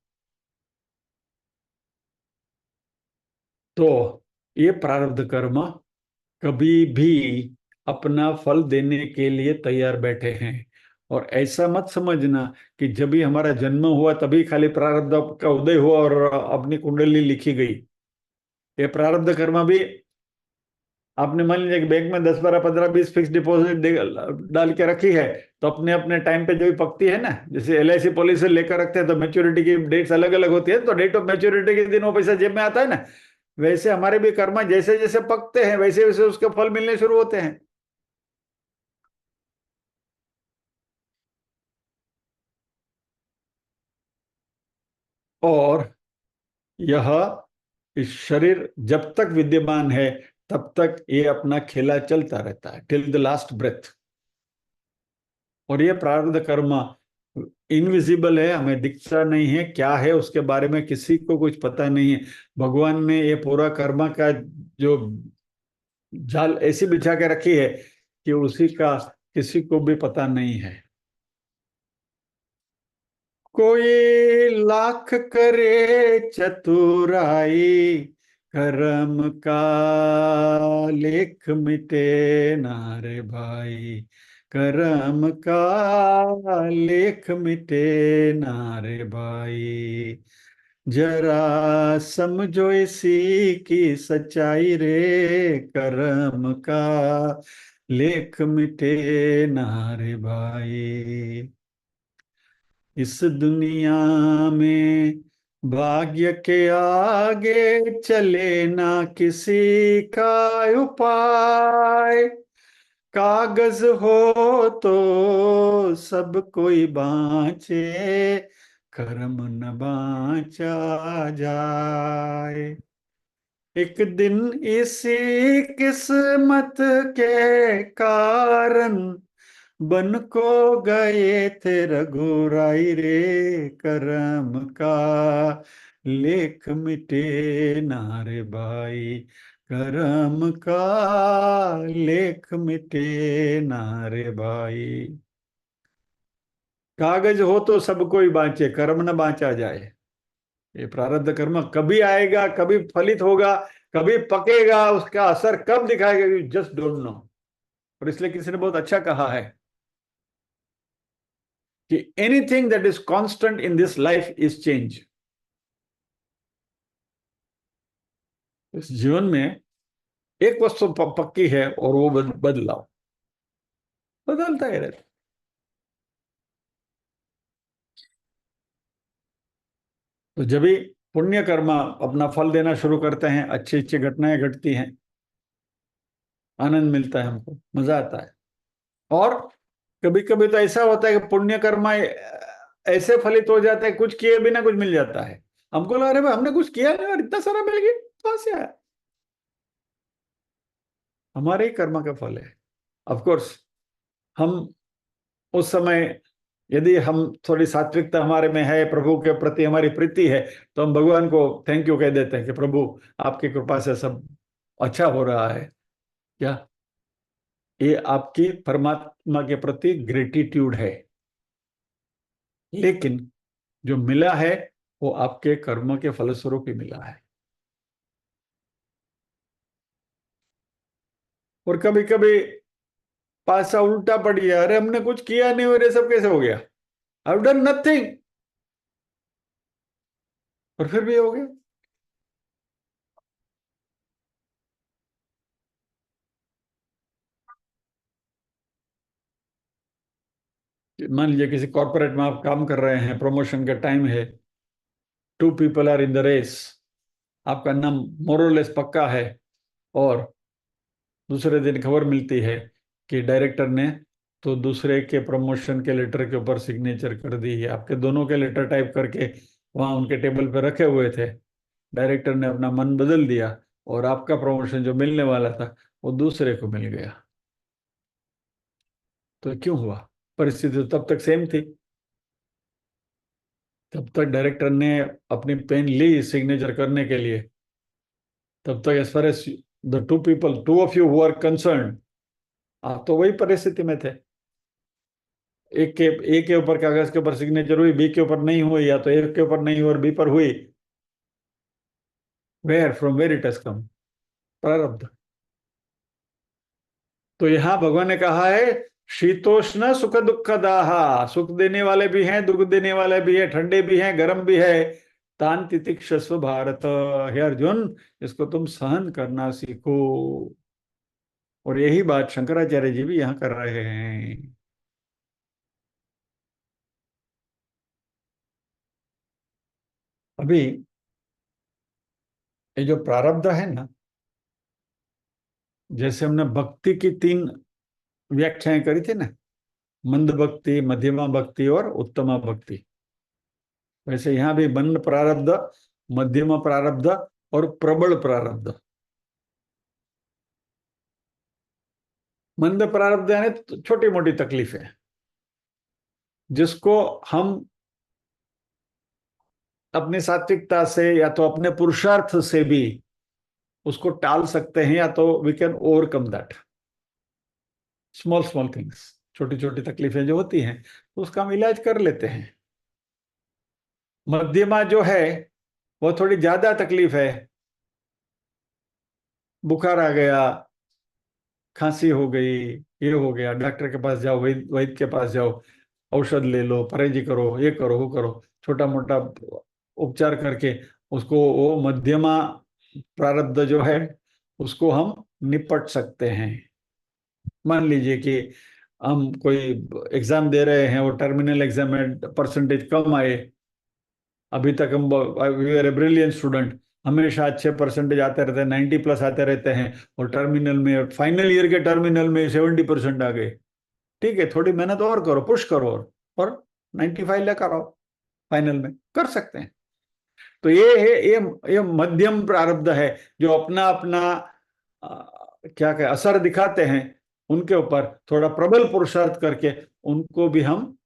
तो ये प्रारब्ध कर्म कभी भी अपना फल देने के लिए तैयार बैठे हैं। और ऐसा मत समझना कि जब भी हमारा जन्म हुआ तभी खाली प्रारब्ध का उदय हुआ और अपनी कुंडली लिखी गई। ये प्रारब्ध कर्म भी आपने मान लीजिए कि बैंक में 10 12 15 20 फिक्स डिपॉजिट डाल के रखी है, तो अपने अपने टाइम पे जो भी पकती है ना, जैसे LIC पॉलिसी लेकर रखते हैं तो मैच्योरिटी की डेट्स अलग अलग होती है, तो डेट ऑफ मैच्योरिटी के दिन वो पैसा जेब में आता है ना। वैसे हमारे भी कर्म जैसे जैसे पकते हैं वैसे वैसे उसके फल मिलने शुरू होते हैं। और यह इस शरीर जब तक विद्यमान है तब तक ये अपना खेला चलता रहता है, टिल द लास्ट ब्रेथ। और ये प्रारब्ध कर्म इनविजिबल है, हमें दिखता नहीं है, क्या है उसके बारे में किसी को कुछ पता नहीं है। भगवान ने ये पूरा कर्म का जो जाल ऐसी बिछा के रखी है कि उसी का किसी को भी पता नहीं है। कोई लाख करे चतुराई, कर्म का लेख मिटे ना रे भाई, कर्म का लेख मिटे ना रे भाई, जरा समझो इसी की सच्चाई रे, कर्म का लेख मिटे ना रे भाई। इस दुनिया में भाग्य के आगे चले ना किसी का उपाय, कागज हो तो सब कोई बाँचे, कर्म न बाँचा जाए। एक दिन इसी किस्मत के कारण बन को गए थे रघुराई रे, कर्म का लेख मिटे ना रे भाई, कर्म का लेख मिटे ना रे भाई। कागज हो तो सब कोई बाँचे, कर्म न बाँचा जाए। ये प्रारब्ध कर्म कभी आएगा, कभी फलित होगा, कभी पकेगा, उसका असर कब दिखाएगा, यू जस्ट डोंट नो। और इसलिए किसी ने बहुत अच्छा कहा है कि anything that is constant in this life is change. इस जीवन में एक वस्तु पक्की है और वो बदलाव, बदलता ही रहता। तो जब भी पुण्य कर्म अपना फल देना शुरू करते हैं, अच्छी अच्छी घटनाएं घटती हैं, आनंद मिलता है, हमको मजा आता है। और कभी कभी तो ऐसा होता है कि पुण्य कर्म ऐसे फलित हो जाता है, कुछ किए बिना कुछ मिल जाता है। हमको लग रहा है हमने कुछ किया नहीं और इतना सारा मिल गया, कहां से आया? हमारे ही कर्म का फल है। ऑफ कोर्स हम उस समय, यदि हम थोड़ी सात्विकता हमारे में है, प्रभु के प्रति हमारी प्रीति है, तो हम भगवान को थैंक यू कह देते हैं कि प्रभु आपकी कृपा से सब अच्छा हो रहा है। क्या ये आपकी परमात्मा के प्रति ग्रेटिट्यूड है। लेकिन जो मिला है वो आपके कर्म के फलस्वरूप ही मिला है। और कभी कभी पासा उल्टा पड़ गया, अरे हमने कुछ किया नहीं और ये सब कैसे हो गया, आई हैव डन नथिंग, और फिर भी हो गया। मान लीजिए किसी कॉर्पोरेट में आप काम कर रहे हैं, प्रमोशन का टाइम है, two people are in the race, आपका नाम मोरलेस पक्का है, और दूसरे दिन खबर मिलती है कि डायरेक्टर ने तो दूसरे के प्रमोशन के लेटर के ऊपर सिग्नेचर कर दी है। आपके दोनों के लेटर टाइप करके वहां उनके टेबल पर रखे हुए थे, डायरेक्टर ने अपना मन बदल दिया और आपका प्रमोशन जो मिलने वाला था वो दूसरे को मिल गया। तो क्यों हुआ? परिस्थिति तो तब तक सेम थी। तब तक डायरेक्टर ने अपनी पेन ली सिग्नेचर करने के लिए, तब तक as far as the two people, two of you who are concern, आप तो वही परिस्थिति में थे। एक के ए के ऊपर कागज के ऊपर सिग्नेचर हुई, बी के ऊपर नहीं हुई, या तो ए के ऊपर नहीं हुई और बी पर हुई। Where from where it has come, प्रारब्ध। तो यहां भगवान ने कहा है शीतोष्ण सुख दुख दाहा, सुख देने वाले भी हैं, दुख देने वाले भी है, ठंडे भी हैं, गर्म भी है, तान तितिक्षस्व भारत। हे अर्जुन, इसको तुम सहन करना सीखो। और यही बात शंकराचार्य जी भी यहाँ कर रहे हैं। अभी ये जो प्रारब्ध है ना, जैसे हमने भक्ति की तीन व्याख्याएं करी थी ना, मंद भक्ति, मध्यमा भक्ति और उत्तमा भक्ति, वैसे यहाँ भी मंद प्रारब्ध, मध्यमा प्रारब्ध और प्रबल प्रारब्ध। मंद प्रारब्ध यानी छोटी मोटी तकलीफें, जिसको हम अपनी सात्विकता से या तो अपने पुरुषार्थ से भी उसको टाल सकते हैं, या तो we can overcome that small small things. छोटी छोटी तकलीफें जो होती हैं उसका हम इलाज कर लेते हैं। मध्यमा जो है वो थोड़ी ज्यादा तकलीफ है, बुखार आ गया, खांसी हो गई, ये हो गया, डॉक्टर के पास जाओ, वैद्य के पास जाओ, औषध ले लो, परहेजी करो, ये करो, वो करो, छोटा मोटा उपचार करके उसको, वो मध्यमा प्रारब्ध जो है उसको हम निपट सकते हैं। मान लीजिए कि हम कोई एग्जाम दे रहे हैं, वो टर्मिनल एग्जाम में परसेंटेज कम आए, अभी तक हम we are a brilliant student, हमेशा अच्छे परसेंटेज आते रहते हैं, 90 प्लस आते रहते हैं, और टर्मिनल में, फाइनल ईयर के टर्मिनल में 70% आ गए। ठीक है, थोड़ी मेहनत और करो, पुश करो, और 95 लेकर आओ, फाइनल में कर सकते हैं। तो ये है, ये मध्यम प्रारब्ध है, जो अपना अपना क्या कहे असर दिखाते हैं, उनके ऊपर थोड़ा प्रबल पुरुषार्थ करके उनको भी हम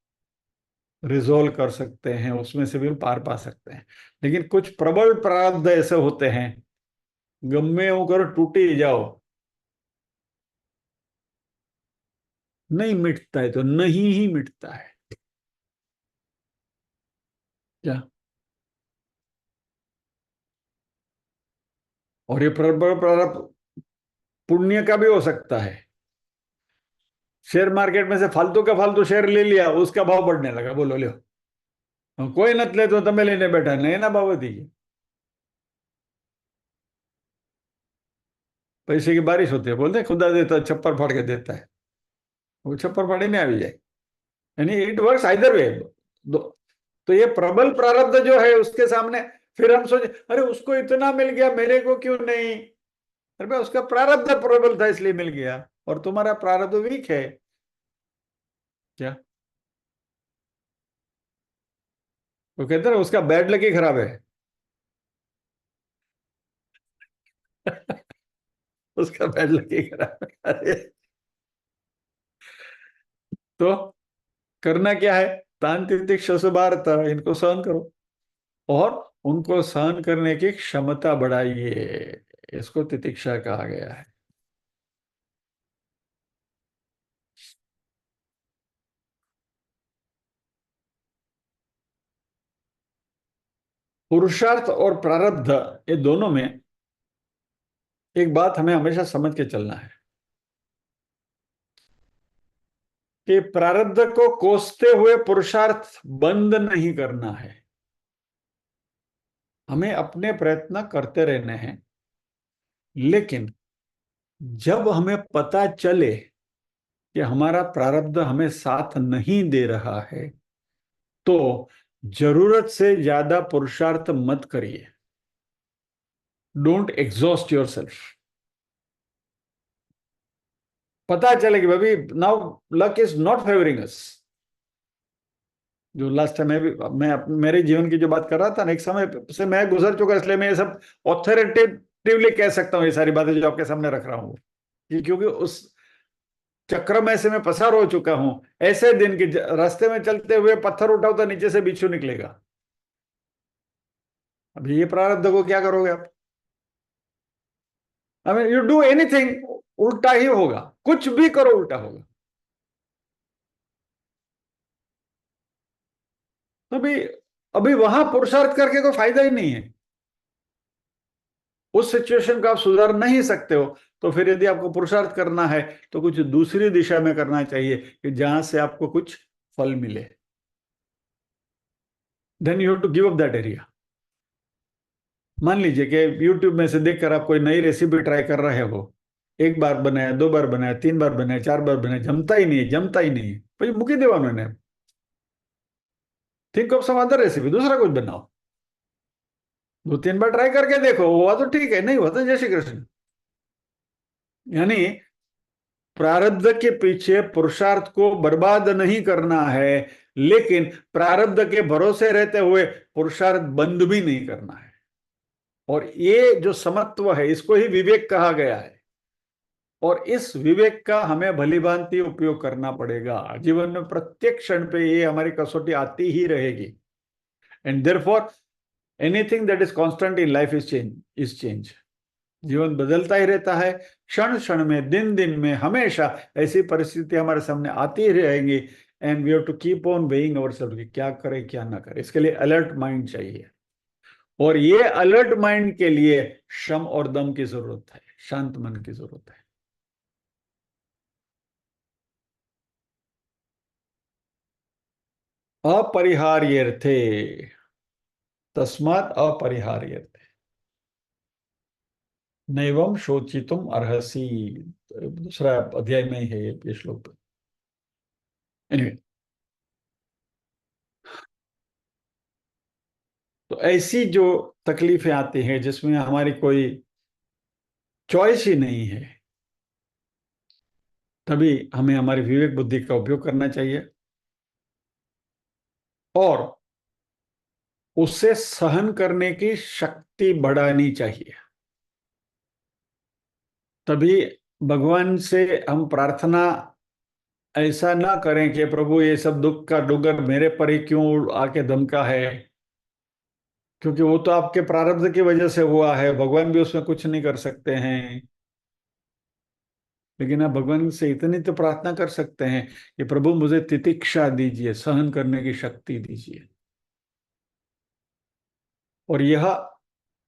रिजोल्व कर सकते हैं, उसमें से भी हम पार पा सकते हैं। लेकिन कुछ प्रबल प्रारब्ध ऐसे होते हैं, गम्मे होकर टूटे ही जाओ, नहीं मिटता है तो नहीं ही मिटता है। क्या? और ये प्रबल प्रारब्ध पुण्य का भी हो सकता है। शेयर मार्केट में से फालतू का फालतू शेयर ले लिया, उसका भाव बढ़ने लगा, बोलो लो, कोई नत ले तो तमें लेने बैठा, नहीं ना भाव दी, पैसे की बारिश होती है, बोलते हैं खुदा देता है, छप्पर फाड़ के देता है, वो छप्पर फाड़े में आ भी जाए, यानी इट वर्क्स आइदर वे। तो ये प्रबल प्रारब्ध जो है उसके सामने फिर हम सोचे, अरे उसको इतना मिल गया, मेरे को क्यों नहीं? अरे भाई, उसका प्रारब्ध प्रबल था इसलिए मिल गया, और तुम्हारा प्रारब्ध वीक है। क्या? वो कहते हैं उसका बैड लक ही खराब है। उसका बैड लक ही खराब है। अरे, तो करना क्या है? तान तितिक्षा भारत, इनको सहन करो, और उनको सहन करने की क्षमता बढ़ाइए, इसको तितिक्षा कहा गया है। पुरुषार्थ और प्रारब्ध, ये दोनों में एक बात हमें हमेशा समझ के चलना है कि प्रारब्ध को कोसते हुए पुरुषार्थ बंद नहीं करना है, हमें अपने प्रयत्न करते रहने हैं। लेकिन जब हमें पता चले कि हमारा प्रारब्ध हमें साथ नहीं दे रहा है, तो जरूरत से ज्यादा पुरुषार्थ मत करिए। Don't exhaust yourself. पता चले कि भाई now luck is not favouring us. जो लास्ट टाइम मैं मेरे जीवन की जो बात कर रहा था ना, एक समय से मैं गुजर चुका, इसलिए मैं ये सब ऑथोरिटेटिवली कह सकता हूँ, ये सारी बातें जो आपके सामने रख रहा हूँ, क्योंकि उस चक्र में से मैं पसार हो चुका हूं। ऐसे दिन की रास्ते में चलते हुए पत्थर उठाओ तो नीचे से बिच्छू निकलेगा। अभी ये प्रारब्ध को क्या करोगे आप? I mean you do anything, उल्टा ही होगा, कुछ भी करो उल्टा होगा। तो अभी अभी वहां पुरुषार्थ करके कोई फायदा ही नहीं है। उस सिचुएशन को आप सुधार नहीं सकते हो, तो फिर यदि आपको पुरुषार्थ करना है तो कुछ दूसरी दिशा में करना चाहिए, कि जहां से आपको कुछ फल मिले। Then you have to give up that area. मान लीजिए कि YouTube में से देखकर आप कोई नई रेसिपी ट्राई कर रहे हो, एक बार बनाया, दो बार बनाया, तीन बार बनाया, चार बार बनाया, जमता ही नहीं है, जमता ही नहीं है, भाई मुकी देवा उन्होंने, think of some other recipe, दूसरा कुछ बनाओ। दो तीन बार ट्राई करके देखो, हुआ तो ठीक है, नहीं हुआ तो जय श्री कृष्ण। यानी प्रारब्ध के पीछे पुरुषार्थ को बर्बाद नहीं करना है, लेकिन प्रारब्ध के भरोसे रहते हुए पुरुषार्थ बंद भी नहीं करना है। और ये जो समत्व है, इसको ही विवेक कहा गया है, और इस विवेक का हमें भलीभांति उपयोग करना पड़ेगा। जीवन में प्रत्येक क्षण पे ये हमारी कसौटी आती ही रहेगी। And therefore anything that is constant in life is change. जीवन बदलता ही रहता है, क्षण क्षण में, दिन दिन में, हमेशा ऐसी परिस्थिति हमारे सामने आती ही रहेंगी। And we have to keep on weighing ourself कि क्या करें क्या ना करें। इसके लिए अलर्ट माइंड चाहिए, और ये अलर्ट माइंड के लिए श्रम और दम की जरूरत है। शांत मन की जरूरत है। अपरिहार्यर्थे, तस्मात् अपरिहार्यर्थे नैवं शोचितुम अर्हसि। दूसरा अध्याय में ही है ये श्लोक। एनीवे, तो ऐसी जो तकलीफें आती हैं जिसमें हमारी कोई चॉइस ही नहीं है, तभी हमें हमारी विवेक बुद्धि का उपयोग करना चाहिए और उसे सहन करने की शक्ति बढ़ानी चाहिए। तभी भगवान से हम प्रार्थना ऐसा ना करें कि प्रभु ये सब दुख का डूंगर मेरे पर ही क्यों आके धमका है, क्योंकि वो तो आपके प्रारब्ध की वजह से हुआ है, भगवान भी उसमें कुछ नहीं कर सकते हैं। लेकिन आप भगवान से इतनी तो प्रार्थना कर सकते हैं कि प्रभु मुझे तितिक्षा दीजिए, सहन करने की शक्ति दीजिए। और यह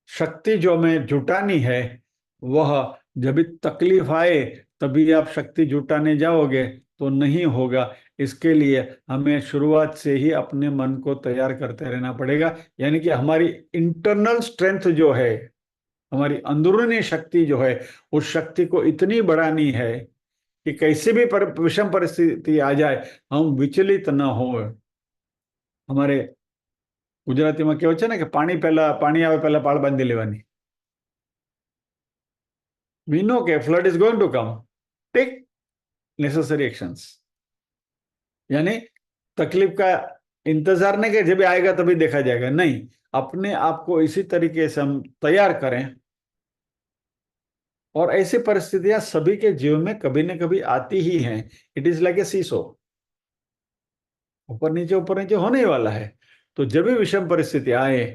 शक्ति जो हमें जुटानी है, वह जब भी तकलीफ आए तभी आप शक्ति जुटाने जाओगे तो नहीं होगा। इसके लिए हमें शुरुआत से ही अपने मन को तैयार करते रहना पड़ेगा। यानी कि हमारी इंटरनल स्ट्रेंथ जो है, हमारी अंदरूनी शक्ति जो है, उस शक्ति को इतनी बढ़ानी है कि कैसी भी विषम परिस्थिति आ जाए हम विचलित न हो। हमारे गुजराती में કેવું છે ને કે પાણી આવે પહેલા પાળ બાંધી લેવાની। वी नो के flood is going to come, take necessary actions. यानी तकलीफ का इंतजार नहीं कि जब भी आएगा तभी देखा जाएगा, नहीं, अपने आप को इसी तरीके से हम तैयार करें। और ऐसी परिस्थितियां सभी के जीवन में कभी न कभी आती ही हैं। इट इज लाइक ए सीसो, ऊपर नीचे होने ही वाला है। तो जब भी विषम परिस्थिति आए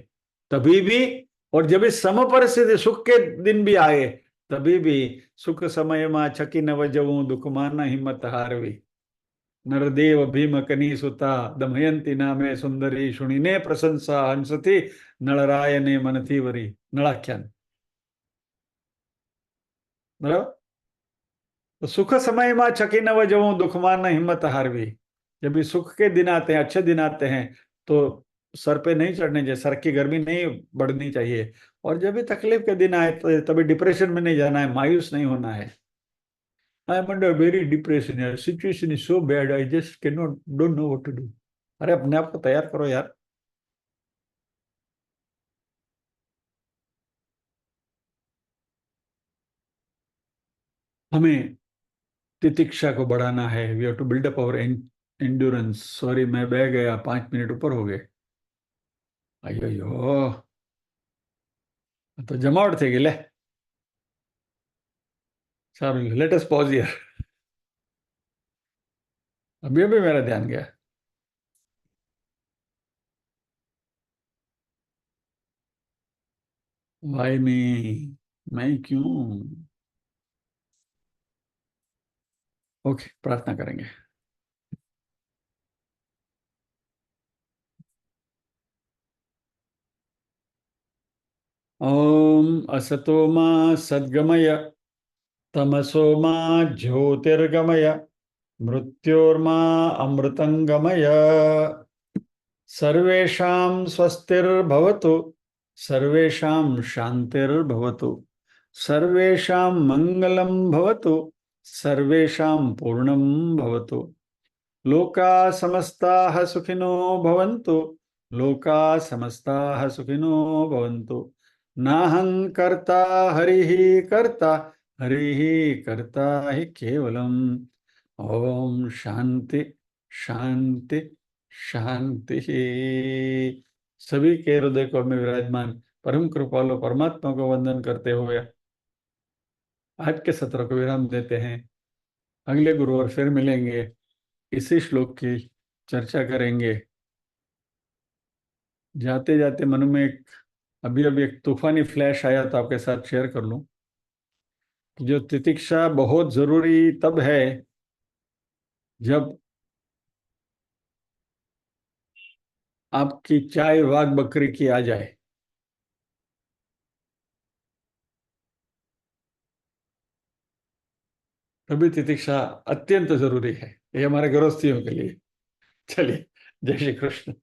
तभी भी, और जब भी सम परिस्थिति सुख के दिन भी आए तभी भी, सुख समय में छकी न वजवू दुख मान हिम्मत हारवी। नरदेव भीम कनी सुता दमयंती नामे सुंदरी शुणिने प्रशंसा हंसती नळरायने मनथी वरी। नळाख्यान, बराबर। तो सुख समय में छकी न वजवू दुख मान हिम्मत हारवी। जब भी सुख के दिन आते हैं, अच्छे दिन आते हैं, तो सर पे नहीं चढ़ने चाहिए, सर की गर्मी नहीं बढ़नी चाहिए। और जब भी तकलीफ के दिन आए तो तभी डिप्रेशन में नहीं जाना है, मायूस नहीं होना है। I am under very depression यार, situation is so bad, I just can not don't know what to do. अरे अपने आप को तैयार करो यार। हमें तितिक्षा को बढ़ाना है। We have to build up our endurance. Sorry मैं बह गया, 5 मिनट ऊपर हो गए। अयो, तो जमावट થઈ ગઈ લે। सारू, लेट अस पॉज हियर। अभी अभी मेरा ध्यान गया। भाई मैं क्यों। ओके, प्रार्थना करेंगे। ओम असतो मा सद्गमय, तमसो मा ज्योतिर्गमय, मृत्योर्मा अमृतंगमय। सर्वेषां स्वस्तिर्भवतु, सर्वेषां शान्तिर्भवतु, सर्वेषां मङ्गलं भवतु, सर्वेषां पूर्णं भवतु। लोका समस्ताः सुखिनो भवन्तु, लोका समस्ताः सुखिनो भवन्तु। नाहं कर्ता हरिः कर्ता, हरिः कर्ता हि केवलम्। ओम शांति शांति शांति। सभी के हृदय को में विराजमान परम कृपालु परमात्मा को वंदन करते हुए आज के सत्र को विराम देते हैं। अगले गुरुवार फिर मिलेंगे, इसी श्लोक की चर्चा करेंगे। जाते जाते मन में अभी अभी एक तूफानी फ्लैश आया तो आपके साथ शेयर कर लूं कि जो तितिक्षा बहुत जरूरी तब है जब आपकी चाय वाग बकरी की आ जाए। तभी तितिक्षा अत्यंत जरूरी है, ये हमारे गृहस्थियों के लिए। चलिए, जय श्री कृष्ण।